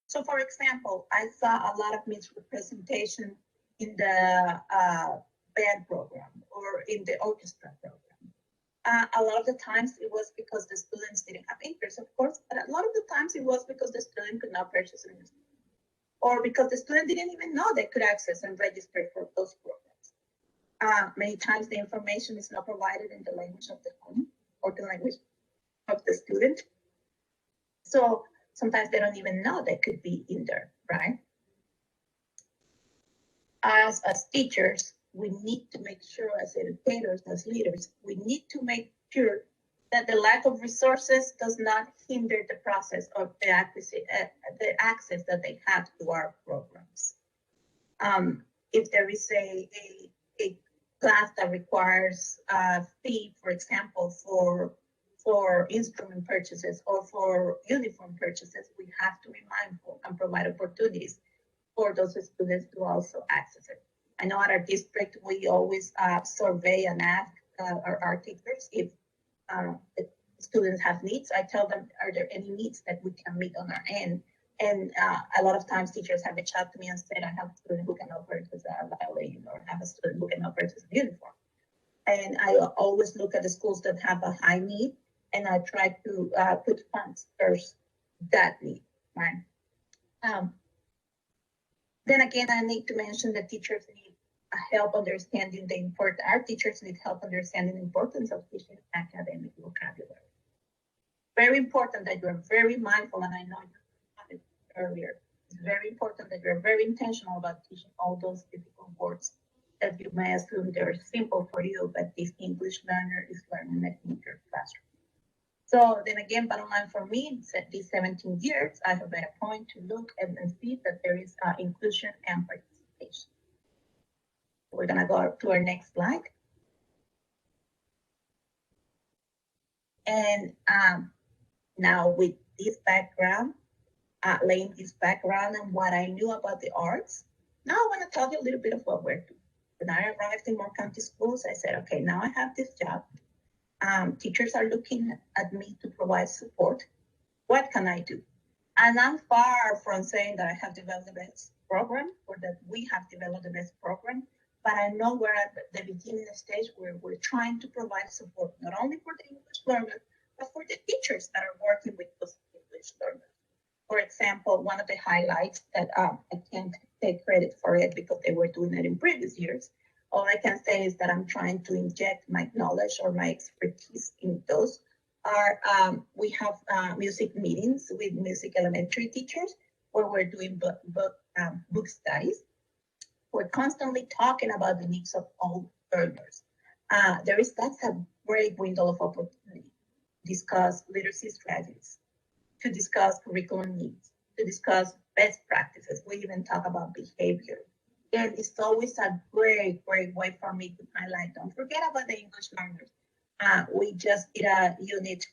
So for example, I saw a lot of misrepresentation in the band program or in the orchestra program. A lot of the times it was because the students didn't have interest, of course, but a lot of the times it was because the student could not purchase a new student, or because the student didn't even know they could access and register for those programs. Many times the information is not provided in the language of the home or the language of the student. So sometimes they don't even know they could be in there, right? As teachers, we need to make sure, as educators, as leaders, we need to make sure that the lack of resources does not hinder the process of the access that they have to our programs. If there is a class that requires a fee, for example, for instrument purchases or for uniform purchases, we have to be mindful and provide opportunities for those students to also access it. I know at our district, we always survey and ask our teachers if the students have needs. I tell them, are there any needs that we can meet on our end? And a lot of times teachers have reached out to me and said, I have a student who can purchase a violin, or have a student who can purchase a uniform. And I always look at the schools that have a high need, and I try to put funds first that need, right? Then again, I need to mention that teachers need help understanding the importance. Our teachers need help understanding the importance of teaching academic vocabulary. Very important that you're very mindful, and I know you had it earlier. It's very important that you're very intentional about teaching all those difficult words that you may assume they're simple for you, but this English learner is learning it in your classroom. So then again, bottom line for me, these 17 years, I have made a point to look and see that there is inclusion and participation. We're gonna go to our next slide. And now with this background, laying this background and what I knew about the arts, now I wanna tell you a little bit of what we're doing. When I arrived in Moore County Schools, I said, okay, now I have this job. Teachers are looking at me to provide support. What can I do? And I'm far from saying that I have developed the best program or that we have developed the best program, but I know we're at the beginning stage where we're trying to provide support, not only for the English learners, but for the teachers that are working with those English learners. For example, one of the highlights that I can't take credit for it because they were doing it in previous years. All I can say is that I'm trying to inject my knowledge or my expertise in those. We have music meetings with music elementary teachers where we're doing book studies. We're constantly talking about the needs of all learners. That's a great window of opportunity to discuss literacy strategies, to discuss curriculum needs, to discuss best practices. We even talk about behavior. And it's always a great way for me to highlight. Don't forget about the English learners. We just did a unit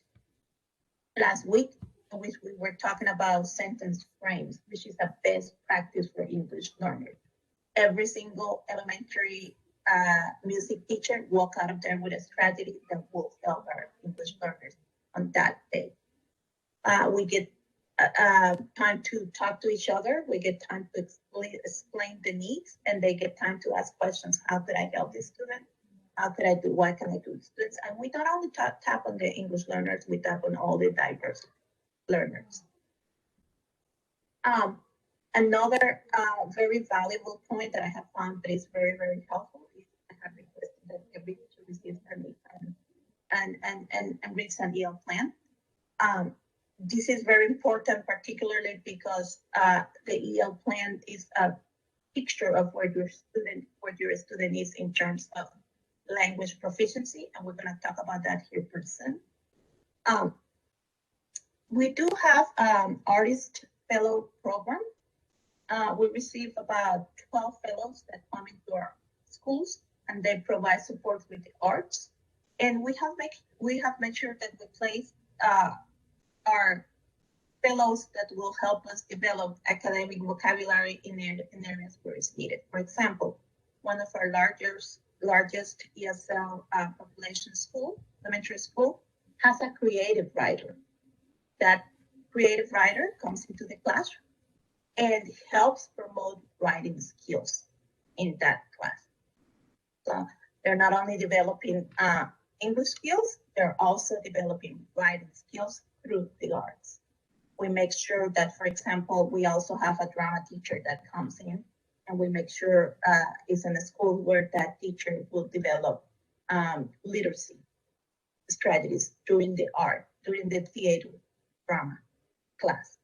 last week in which we were talking about sentence frames, which is a best practice for English learners. Every single elementary music teacher walk out of there with a strategy that will help our English learners on that day. We get time to talk to each other. We get time to explain the needs, and they get time to ask questions. How could I help this student? How could I do? What can I do with students? And we don't only tap on the English learners, we tap on all the diverse learners. Another very valuable point that I have found that is very helpful is I have requested that every teacher receives and reads an EL plan. This is very important, particularly because the EL plan is a picture of where your student is in terms of language proficiency, and we're going to talk about that here pretty soon. We do have artist fellow program. We receive about 12 fellows that come into our schools, and they provide support with the arts. And we have made sure that we place our fellows that will help us develop academic vocabulary in areas where it's needed. For example, one of our largest ESL population school, elementary school, has a creative writer. That creative writer comes into the classroom and helps promote writing skills in that class. So they're not only developing English skills, they're also developing writing skills through the arts. We make sure that, for example, we also have a drama teacher that comes in, and we make sure it's in a school where that teacher will develop literacy strategies during the theater drama class.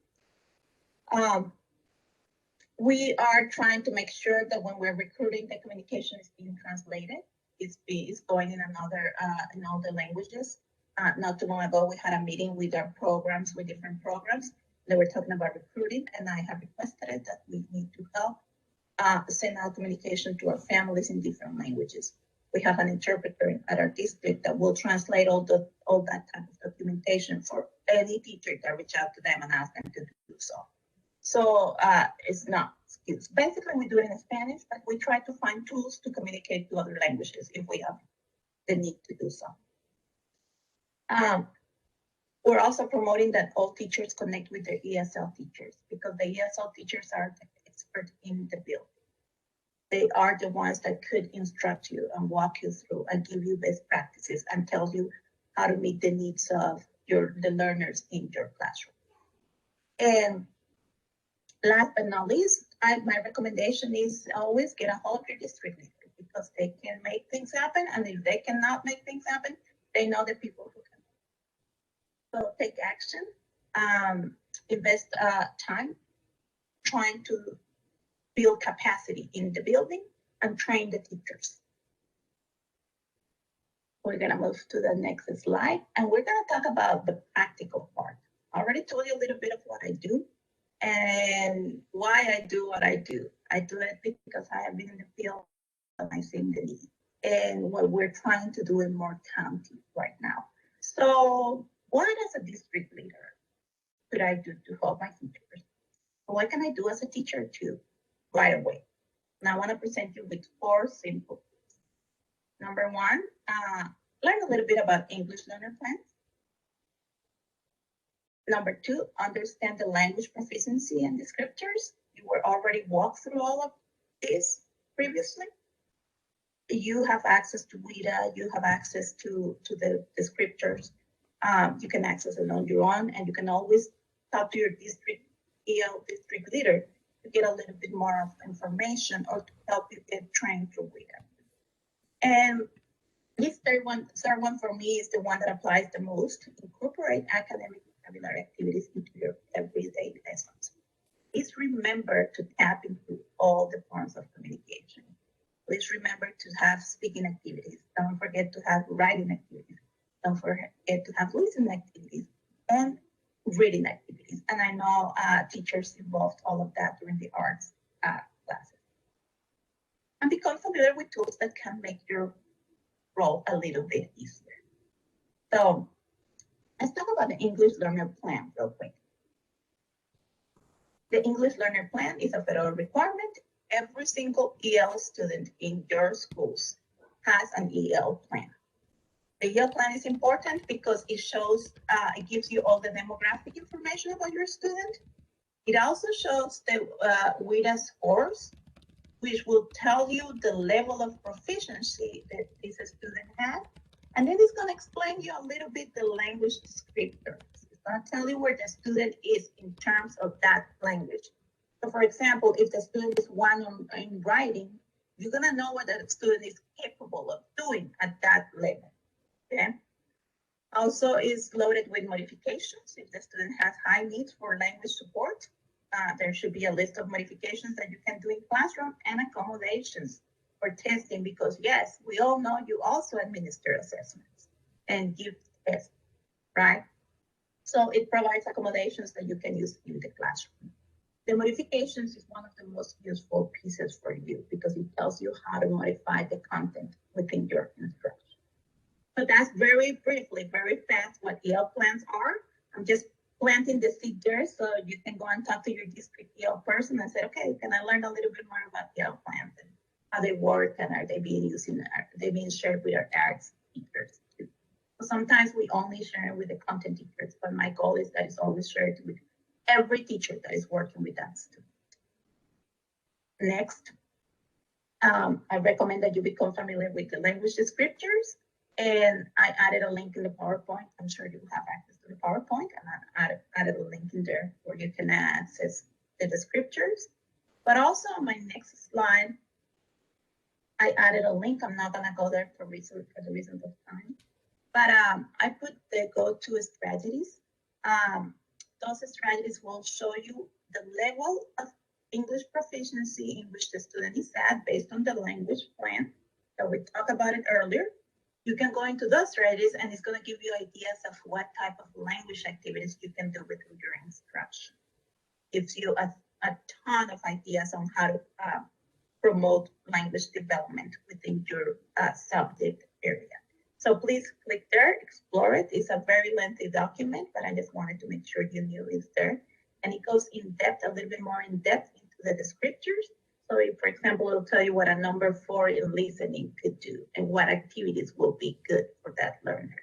We are trying to make sure that when we're recruiting, the communication is being translated. It's going in all the languages. Not too long ago, we had a meeting with our programs, with different programs. They were talking about recruiting, and I have requested it that we need to help send out communication to our families in different languages. We have an interpreter at our district that will translate all that type of documentation for any teacher that reach out to them and ask them to do so. So it's not skills. Basically, we do it in Spanish, but we try to find tools to communicate to other languages if we have the need to do so. We're also promoting that all teachers connect with their ESL teachers, because the ESL teachers are the experts in the building. They are the ones that could instruct you and walk you through and give you best practices and tell you how to meet the needs of the learners in your classroom. And last but not least, my recommendation is always get a hold of your district leader, because they can make things happen. And if they cannot make things happen, they know the people who can. So take action, invest time trying to build capacity in the building and train the teachers. We're gonna move to the next slide, and we're gonna talk about the practical part. I already told you a little bit of what I do and why I do what I do. I do it because I have been in the field and I've seen the need and what we're trying to do in Moore County right now. So what as a district leader could I do to help my teachers? What can I do as a teacher too right away? And I want to present you with 4 simple things. Number 1, learn a little bit about English learner plans. Number 2, understand the language proficiency and descriptors. You were already walked through all of this previously. You have access to WIDA, you have access to the descriptors. You can access it on your own, and you can always talk to your district EL district leader to get a little bit more of information or to help you get trained through WIDA. And this third one for me is the one that applies the most. Incorporate academic vocabulary activities into your everyday lessons. Please remember to tap into all the forms of communication. Please remember to have speaking activities. Don't forget to have writing activities. Don't forget to have listening activities and reading activities. And I know teachers involved all of that during the arts classes. And become familiar with tools that can make your role a little bit easier. So let's talk about the English Learner Plan real quick. The English Learner Plan is a federal requirement. Every single EL student in your schools has an EL plan. The EL plan is important because it shows, it gives you all the demographic information about your student. It also shows the WIDA scores, which will tell you the level of proficiency that this student had. And then it's going to explain you a little bit the language descriptors. It's going to tell you where the student is in terms of that language. So for example, if the student is 1 in writing, you're going to know what the student is capable of doing at that level. Okay. Also is loaded with modifications. If the student has high needs for language support, there should be a list of modifications that you can do in classroom and accommodations for testing, because yes, we all know you also administer assessments and give tests, right? So it provides accommodations that you can use in the classroom. The modifications is one of the most useful pieces for you because it tells you how to modify the content within your instruction. So that's very briefly, very fast what EL plans are. I'm just planting the seed there so you can go and talk to your district EL person and say, okay, can I learn a little bit more about EL plans and how they work, and are they being shared with our arts teachers too? So sometimes we only share it with the content teachers, but my goal is that it's always shared with every teacher that is working with that student. Next, I recommend that you become familiar with the language descriptors And I added a link in the PowerPoint. I'm sure you have access to the PowerPoint, and I added a link in there where you can access the descriptors. But also on my next slide, I added a link. I'm not gonna go there for the reasons of time. But I put the go-to strategies. Those strategies will show you the level of English proficiency in which the student is at based on the language plan that we talked about it earlier. You can go into those strategies and it's going to give you ideas of what type of language activities you can do within your instruction. Gives you a ton of ideas on how to promote language development within your subject area. So please click there, explore it. It's a very lengthy document, but I just wanted to make sure you knew it's there. And it goes in depth, a little bit more in depth into the descriptors. So if, for example, it'll tell you what a number 4 in listening could do and what activities will be good for that learner.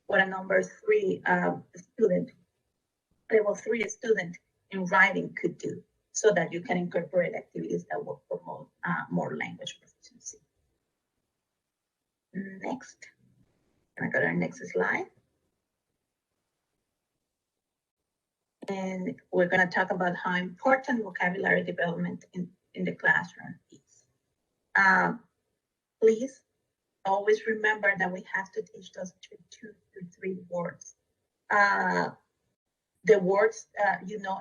What a number 3 student, level 3 student in writing could do so that you can incorporate activities that will promote more language proficiency. Next. Can I go to our next slide? And we're going to talk about how important vocabulary development in the classroom is. Please always remember that we have to teach those 2 to 3 words. The words,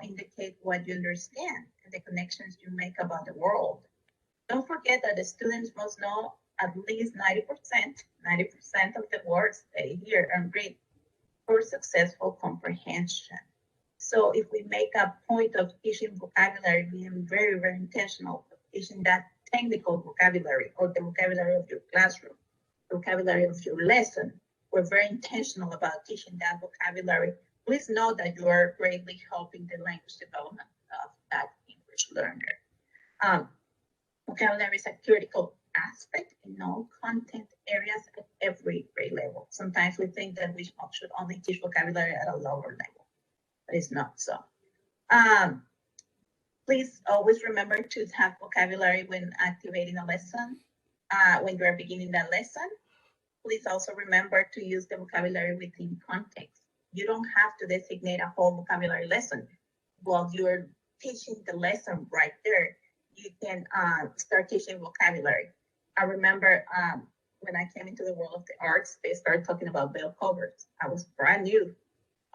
indicate what you understand and the connections you make about the world. Don't forget that the students must know at least 90% of the words they hear and read for successful comprehension. So if we make a point of teaching vocabulary, being very, very intentional of teaching that technical vocabulary or the vocabulary of your classroom, the vocabulary of your lesson, we're very intentional about teaching that vocabulary. Please know that you are greatly helping the language development of that English learner. Vocabulary is a critical aspect in all content areas at every grade level. Sometimes we think that we should only teach vocabulary at a lower level, but it's not so. Please always remember to have vocabulary when activating a lesson, when you're beginning that lesson. Please also remember to use the vocabulary within context. You don't have to designate a whole vocabulary lesson. While you're teaching the lesson right there, you can start teaching vocabulary. I remember when I came into the world of the arts, they started talking about bell covers. I was brand new.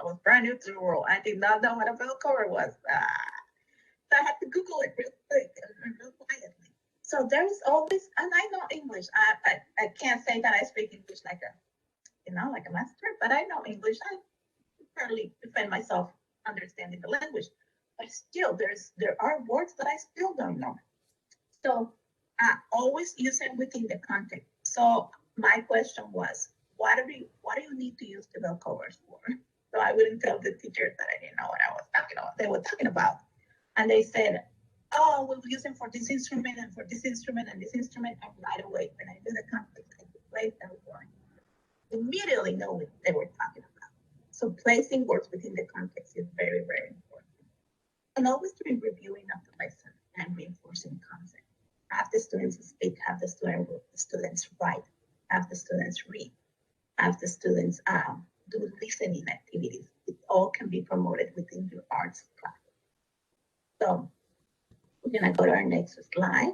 To the world. I did not know what a bell cover was. So I had to Google it real quick and real quietly. So there's always, and I know English. I can't say that I speak English like a master, but I know English. I fairly defend myself understanding the language. But still, there are words that I still don't know. So always use it within the context. So my question was, what do you need to use the bell covers for? So I wouldn't tell the teachers that I didn't know what I was talking about. They were talking about, and they said, "Oh, we'll use them for this instrument and for this instrument and this instrument." And right away, when I knew the context, I could place them for immediately know what they were talking about. So placing words within the context is very, very important. And always doing reviewing of the lesson and reinforcing content. Have the students speak, have the students write, have the students read, have the students do listening activities. It all can be promoted within your arts class. So we're gonna go to our next slide.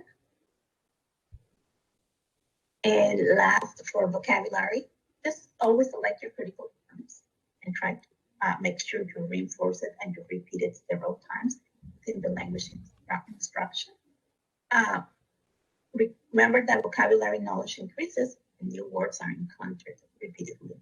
And last, for vocabulary, just always select your critical terms and try to make sure you reinforce it and you repeat it several times within the language instruction. Remember that vocabulary knowledge increases and new words are encountered repeatedly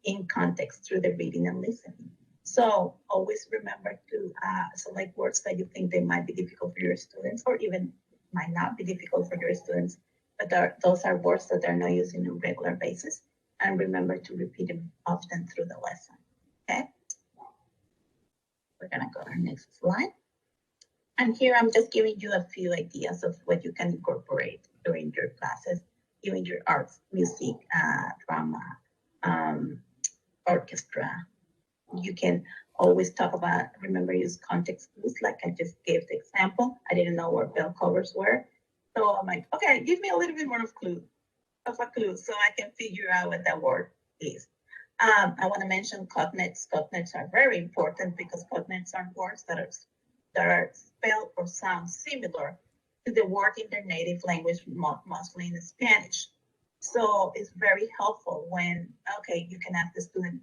in context through the reading and listening. So always remember to select words that you think they might be difficult for your students or even might not be difficult for your students, but those are words that they're not using on a regular basis. And remember to repeat them often through the lesson, okay? We're gonna go to our next slide. And here I'm just giving you a few ideas of what you can incorporate during your classes, during your arts, music, drama, orchestra. You can always talk about, remember, use context clues, like I just gave the example. I didn't know where bell covers were. So I'm like, okay, give me a little bit more of clue. of a clue so I can figure out what that word is. I want to mention cognates. Cognates are very important because cognates are words that are spelled or sound similar to the word in their native language, mostly in Spanish. So it's very helpful when, okay, you can ask the student,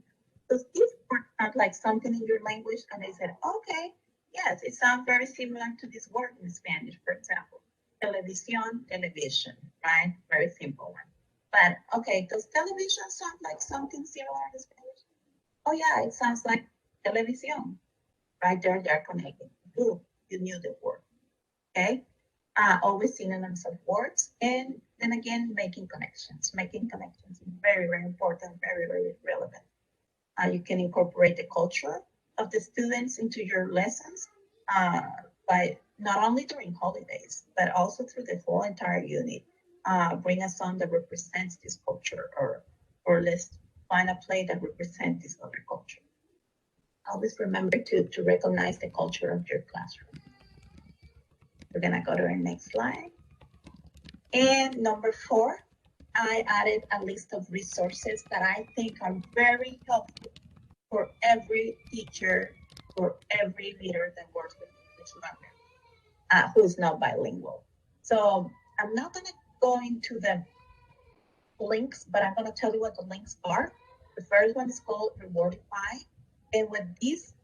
does this word sound like something in your language? And they said, okay, yes, it sounds very similar to this word in Spanish, for example. Televisión, television, right? Very simple one. But okay, does television sound like something similar in Spanish? Oh yeah, it sounds like televisión. Right there, they're connected. Good, you knew the word. Okay, always synonyms of words, and then again, making connections. Making connections is very, very important, very, very relevant. You can incorporate the culture of the students into your lessons by not only during holidays, but also through the whole entire unit. Bring a song that represents this culture, or let's find a play that represents this other culture. Always remember to recognize the culture of your classroom. We're gonna go to our next slide. And number 4, I added a list of resources that I think are very helpful for every teacher, for every leader that works with English learner who is not bilingual. So I'm not gonna go into the links, but I'm gonna tell you what the links are. The first one is called Rewardify. And what this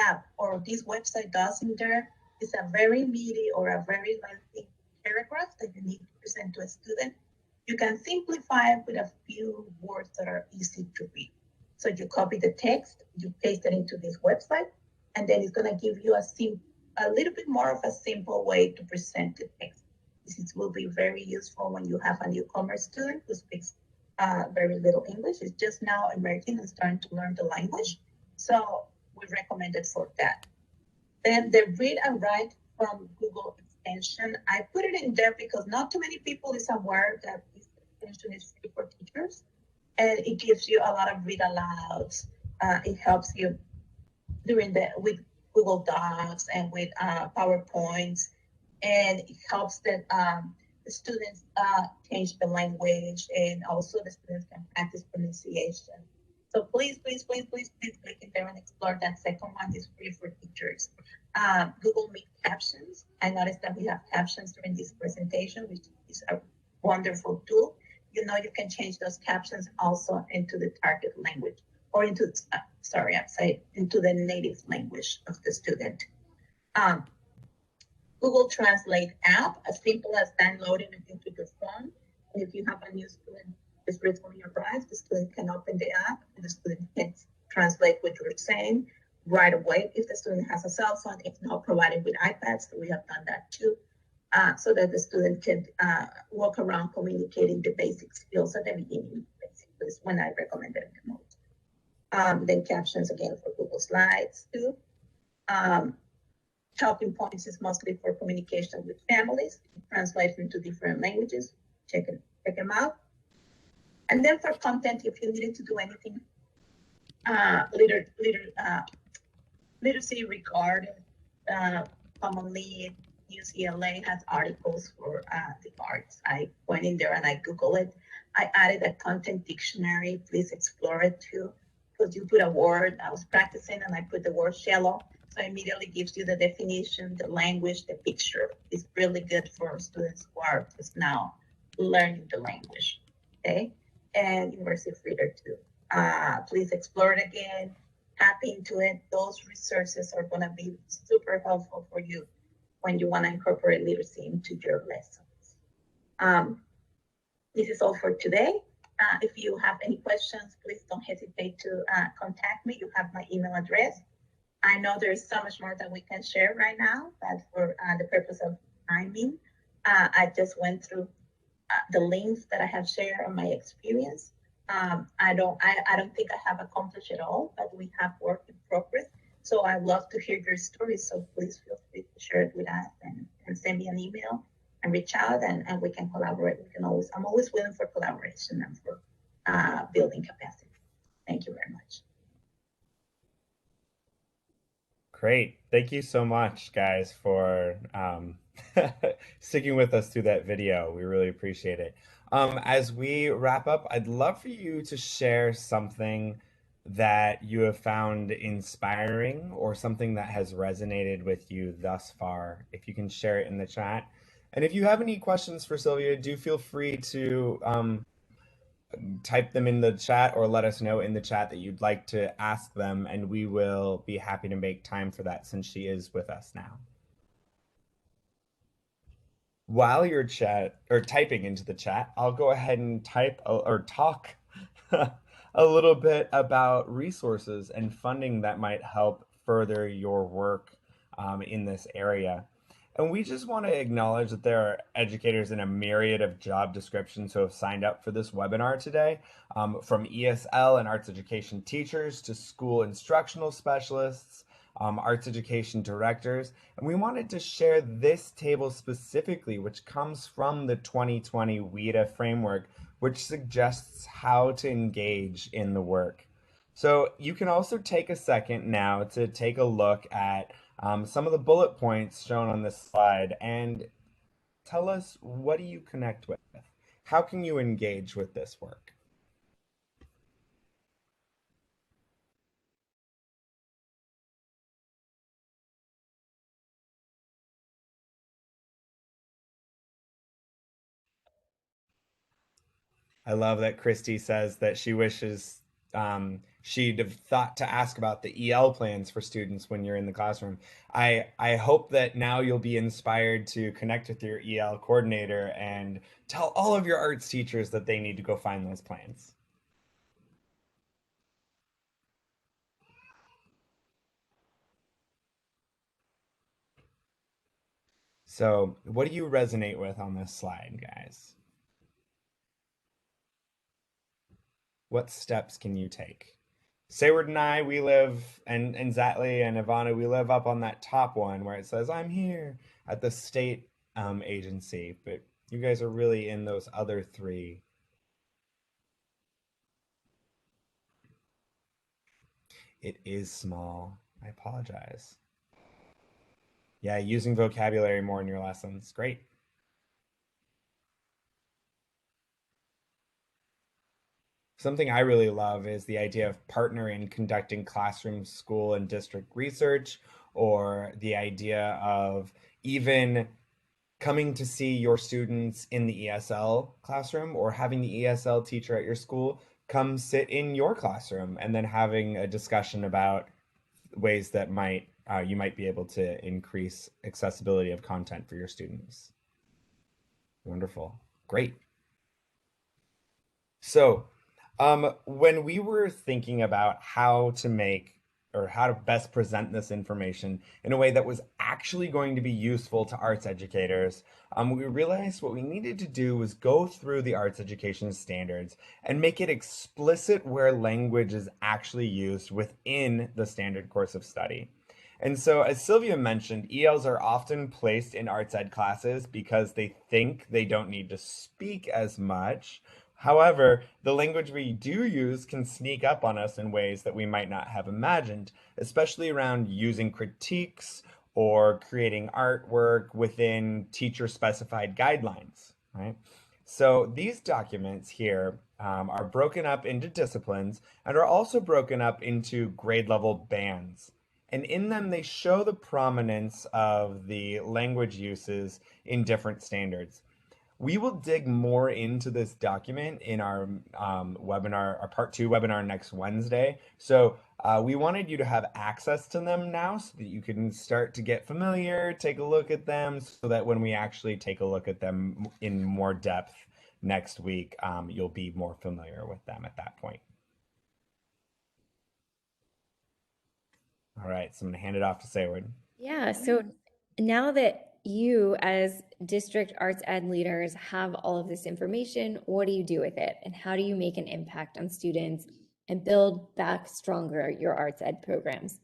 app or this website does in there is a very meaty or a very lengthy paragraph that you need to present to a student. You can simplify it with a few words that are easy to read. So you copy the text, you paste it into this website, and then it's gonna give you a little bit more of a simple way to present the text. This will be very useful when you have a newcomer student who speaks very little English. It's just now emerging and starting to learn the language. So we recommend it for that. Then the read and write from Google extension. I put it in there because not too many people is aware that this extension is free for teachers. And it gives you a lot of read alouds. It helps you with Google Docs and with PowerPoints. And it helps that the students change the language, and also the students can practice pronunciation. So please click in there and explore that. Second one is free for teachers. Google Meet captions. I noticed that we have captions during this presentation, which is a wonderful tool. You know, you can change those captions also into the target language, or into the native language of the student. Google Translate app, as simple as downloading it into your phone. And if you have a new student just recently arrived, the student can open the app and the student can translate what you're saying right away if the student has a cell phone. If not, provided with iPads, we have done that too, so that the student can walk around communicating the basic skills at the beginning. Basically, is when I recommend it the most. Then captions again for Google Slides too. Talking points is mostly for communication with families, translated into different languages. Check them out. And then for content, if you needed to do anything literacy regarding commonly UCLA has articles for the arts. I went in there and I Googled it. I added a content dictionary. Please explore it too. Because you put a word, I was practicing and I put the word shallow. So it immediately gives you the definition, the language, the picture. It's really good for students who are just now learning the language, okay? And immersive reader too. Please explore it again, tap into it. Those resources are gonna be super helpful for you when you wanna incorporate literacy into your lessons. This is all for today. If you have any questions, please don't hesitate to contact me. You have my email address. I know there's so much more that we can share right now, but for the purpose of timing, I just went through the links that I have shared on my experience. I don't think I have accomplished it all, but we have work in progress. So I love to hear your stories. So please feel free to share it with us and send me an email and reach out and we can collaborate. I'm always willing for collaboration and for building capacity. Thank you very much. Great. Thank you so much, guys, for sticking with us through that video. We really appreciate it. As we wrap up, I'd love for you to share something that you have found inspiring or something that has resonated with you thus far. If you can share it in the chat. And if you have any questions for Sylvia, do feel free to type them in the chat or let us know in the chat that you'd like to ask them, and we will be happy to make time for that since she is with us now. While you're typing into the chat, I'll go ahead and talk a little bit about resources and funding that might help further your work in this area. And we just want to acknowledge that there are educators in a myriad of job descriptions who have signed up for this webinar today, from ESL and arts education teachers to school instructional specialists, arts education directors. And we wanted to share this table specifically, which comes from the 2020 WIDA Framework, which suggests how to engage in the work. So you can also take a second now to take a look at some of the bullet points shown on this slide and tell us, what do you connect with? How can you engage with this work? I love that Christy says that she wishes she'd have thought to ask about the EL plans for students when you're in the classroom. I hope that now you'll be inspired to connect with your EL coordinator and tell all of your arts teachers that they need to go find those plans. So what do you resonate with on this slide, guys? What steps can you take? Sayward and I, we live, and Zatley and Ivana, we live up on that top one where it says, I'm here at the state agency, but you guys are really in those other three. It is small. I apologize. Yeah, using vocabulary more in your lessons. Great. Something I really love is the idea of partnering, conducting classroom, school, and district research, or the idea of even coming to see your students in the ESL classroom or having the ESL teacher at your school come sit in your classroom and then having a discussion about ways that you might be able to increase accessibility of content for your students. Wonderful. Great. So when we were thinking about how to make or how to best present this information in a way that was actually going to be useful to arts educators, we realized what we needed to do was go through the arts education standards and make it explicit where language is actually used within the standard course of study. And so, as Sylvia mentioned, ELs are often placed in arts ed classes because they think they don't need to speak as much. However, the language we do use can sneak up on us in ways that we might not have imagined, especially around using critiques or creating artwork within teacher-specified guidelines, right? So these documents here are broken up into disciplines and are also broken up into grade level bands. And in them, they show the prominence of the language uses in different standards. We will dig more into this document in our webinar, our part 2 webinar next Wednesday. So we wanted you to have access to them now so that you can start to get familiar, take a look at them, so that when we actually take a look at them in more depth next week, you'll be more familiar with them at that point. All right, so I'm gonna hand it off to Sayward. Yeah, so now that you as district arts ed leaders have all of this information, what do you do with it? And how do you make an impact on students and build back stronger your arts ed programs?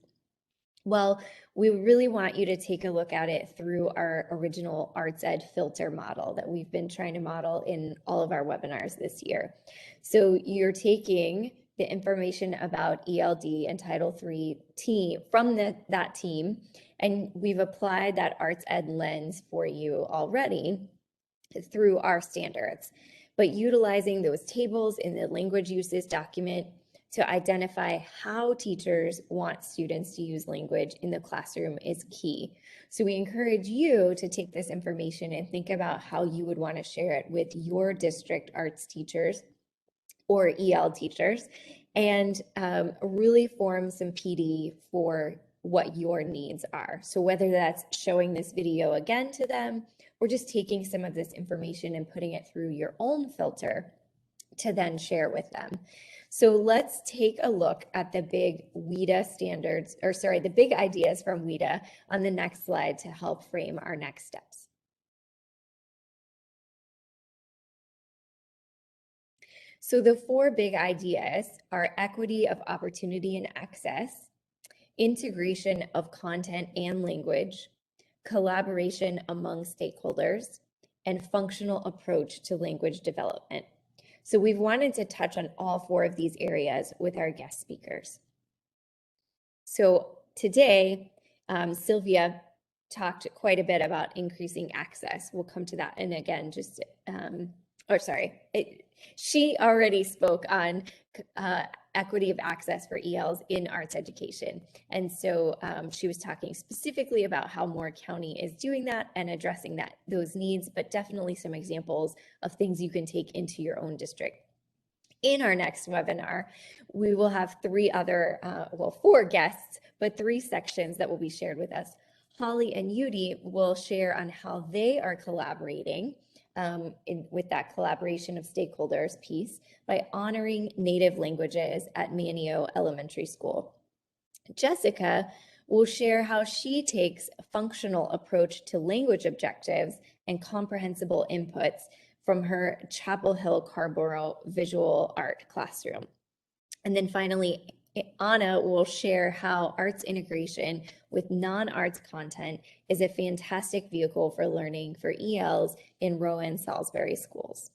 Well, we really want you to take a look at it through our original arts ed filter model that we've been trying to model in all of our webinars this year. So you're taking the information about ELD and Title III team from that team, And we've applied that arts ed lens for you already through our standards, but utilizing those tables in the language uses document to identify how teachers want students to use language in the classroom is key. So we encourage you to take this information and think about how you would want to share it with your district arts teachers or EL teachers, and really form some PD for what your needs are. So whether that's showing this video again to them, or just taking some of this information and putting it through your own filter to then share with them. So let's take a look at the big WIDA standards, or sorry, the big ideas from WIDA on the next slide to help frame our next steps. So the 4 big ideas are equity of opportunity and access, integration of content and language, collaboration among stakeholders, and functional approach to language development. So we've wanted to touch on all 4 of these areas with our guest speakers. So today, Sylvia talked quite a bit about increasing access. We'll come to that. And again, just, she already spoke on equity of access for ELs in arts education. And so she was talking specifically about how Moore County is doing that and addressing those needs, but definitely some examples of things you can take into your own district. In our next webinar, we will have 4 guests, but 3 sections that will be shared with us. Holly and Yudi will share on how they are collaborating with that collaboration of stakeholders piece by honoring native languages at Manio Elementary School. Jessica will share how she takes a functional approach to language objectives and comprehensible inputs from her Chapel Hill Carborough visual art classroom. And then finally, Anna will share how arts integration with non-arts content is a fantastic vehicle for learning for ELs in Rowan Salisbury schools.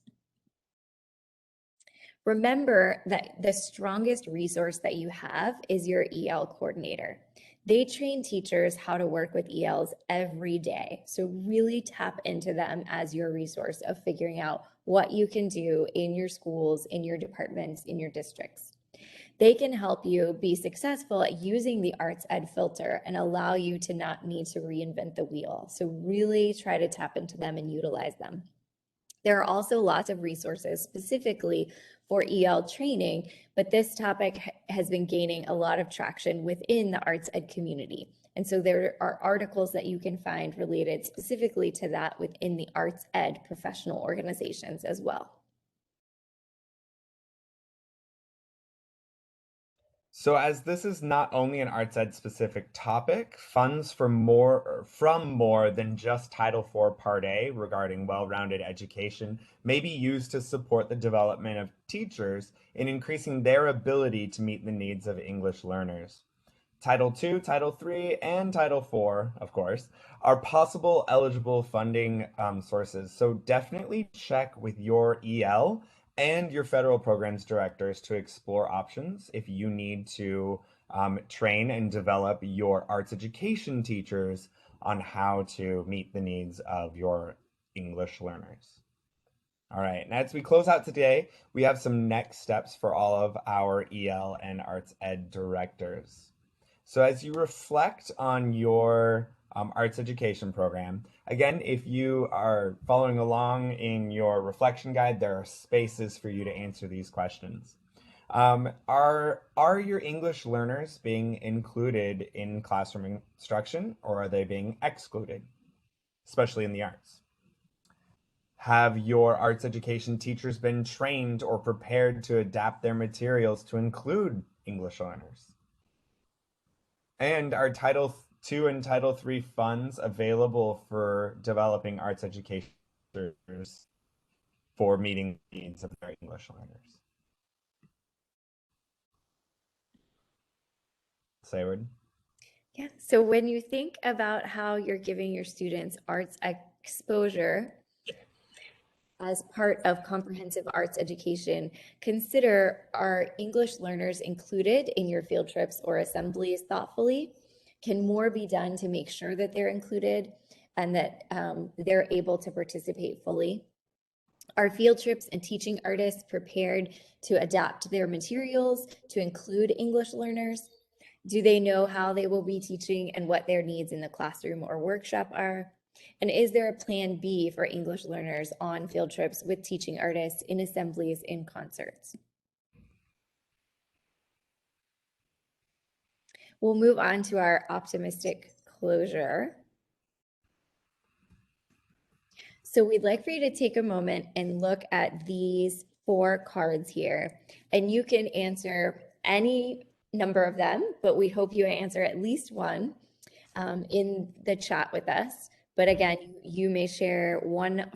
Remember that the strongest resource that you have is your EL coordinator. They train teachers how to work with ELs every day. So really tap into them as your resource of figuring out what you can do in your schools, in your departments, in your districts. They can help you be successful at using the arts ed filter and allow you to not need to reinvent the wheel. So really try to tap into them and utilize them. There are also lots of resources specifically for EL training, but this topic has been gaining a lot of traction within the arts ed community. And so there are articles that you can find related specifically to that within the arts ed professional organizations as well. So as this is not only an arts ed specific topic, funds from more than just Title IV Part A regarding well-rounded education may be used to support the development of teachers in increasing their ability to meet the needs of English learners. Title II, Title III, and Title IV, of course, are possible eligible funding sources. So definitely check with your EL and your federal programs directors to explore options if you need to train and develop your arts education teachers on how to meet the needs of your English learners. All right, and as we close out today, we have some next steps for all of our EL and arts ed directors. So as you reflect on your arts education program, again, if you are following along in your reflection guide, there are spaces for you to answer these questions. Are your English learners being included in classroom instruction, or are they being excluded, especially in the arts? Have your arts education teachers been trained or prepared to adapt their materials to include English learners? And are Title II and Title III funds available for developing arts educators for meeting the needs of their English learners? Sayward? Yeah, so when you think about how you're giving your students arts exposure as part of comprehensive arts education, consider, are English learners included in your field trips or assemblies thoughtfully? Can more be done to make sure that they're included and that they're able to participate fully? Are field trips and teaching artists prepared to adapt their materials to include English learners? Do they know how they will be teaching and what their needs in the classroom or workshop are? And is there a plan B for English learners on field trips with teaching artists, in assemblies, in concerts? We'll move on to our optimistic closure. So we'd like for you to take a moment and look at these 4 cards here, and you can answer any number of them, but we hope you answer at least one in the chat with us. But again, you may share one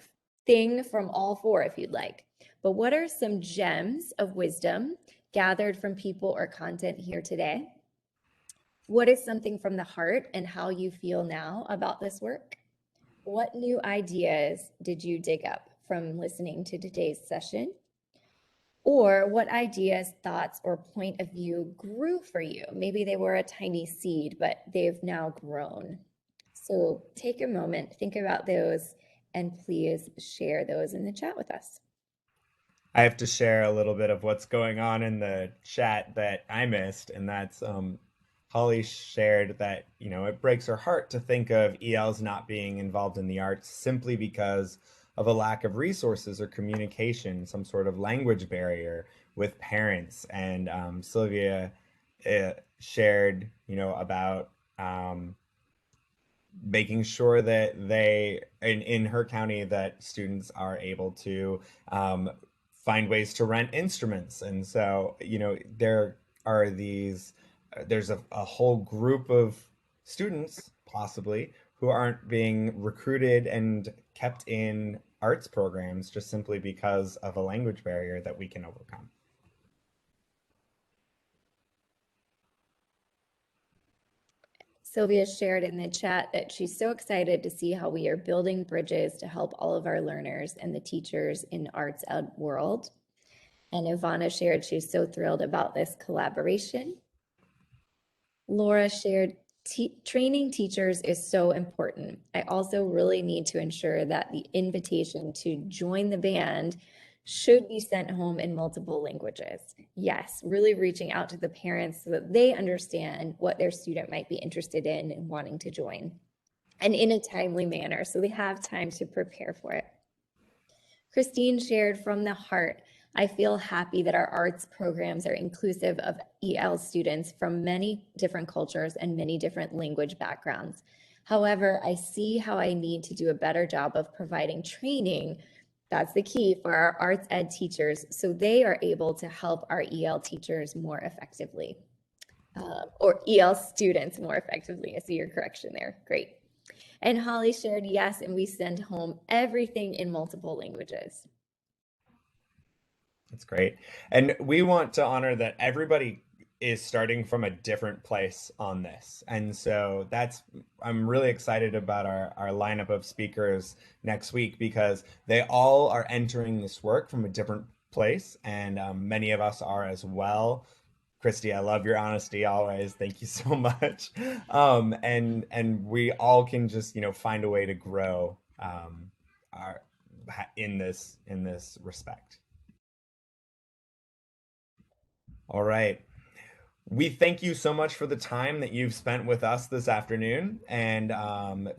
thing from all 4 if you'd like. But what are some gems of wisdom gathered from people or content here today? What is something from the heart and how you feel now about this work? What new ideas did you dig up from listening to today's session? Or what ideas, thoughts, or point of view grew for you? Maybe they were a tiny seed, but they've now grown. So take a moment, think about those, and please share those in the chat with us. I have to share a little bit of what's going on in the chat that I missed, and that's Holly shared that, you know, it breaks her heart to think of ELs not being involved in the arts simply because of a lack of resources or communication, some sort of language barrier with parents. And Sylvia shared, you know, about making sure that they, in her county, that students are able to find ways to rent instruments. And so, you know, there are these, there's a whole group of students possibly who aren't being recruited and kept in arts programs just simply because of a language barrier that we can overcome. Sylvia shared in the chat that she's so excited to see how we are building bridges to help all of our learners and the teachers in arts ed world. And Ivana shared she's so thrilled about this collaboration. Laura shared, training teachers is so important. I also really need to ensure that the invitation to join the band should be sent home in multiple languages. Yes, really reaching out to the parents so that they understand what their student might be interested in and wanting to join, and in a timely manner so they have time to prepare for it. Christine shared, from the heart, I feel happy that our arts programs are inclusive of EL students from many different cultures and many different language backgrounds. However, I see how I need to do a better job of providing training. That's the key for our arts ed teachers, so they are able to help our EL teachers more effectively, or EL students more effectively. I see your correction there. Great. And Holly shared, yes, and we send home everything in multiple languages. That's great. And we want to honor that everybody is starting from a different place on this. And so I'm really excited about our lineup of speakers next week because they all are entering this work from a different place. And many of us are as well. Christy, I love your honesty always. Thank you so much. And we all can just, you know, find a way to grow in this respect. All right. We thank you so much for the time that you've spent with us this afternoon. And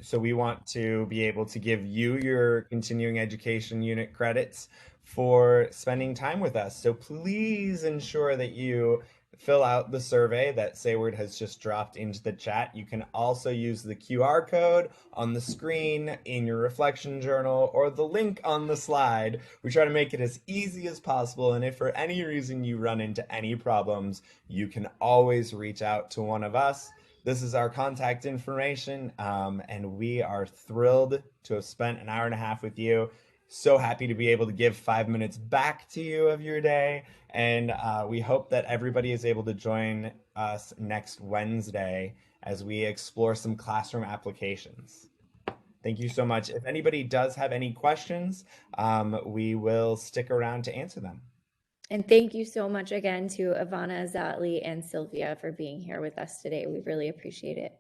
so we want to be able to give you your continuing education unit credits for spending time with us. So please ensure that you fill out the survey that Sayward has just dropped into the chat. You can also use the QR code on the screen in your reflection journal or the link on the slide. We try to make it as easy as possible. And if for any reason you run into any problems, you can always reach out to one of us. This is our contact information, and we are thrilled to have spent an hour and a half with you. So happy to be able to give 5 minutes back to you of your day. And we hope that everybody is able to join us next Wednesday as we explore some classroom applications. Thank you so much. If anybody does have any questions, we will stick around to answer them. And thank you so much again to Ivana, Zatli, and Sylvia for being here with us today. We really appreciate it.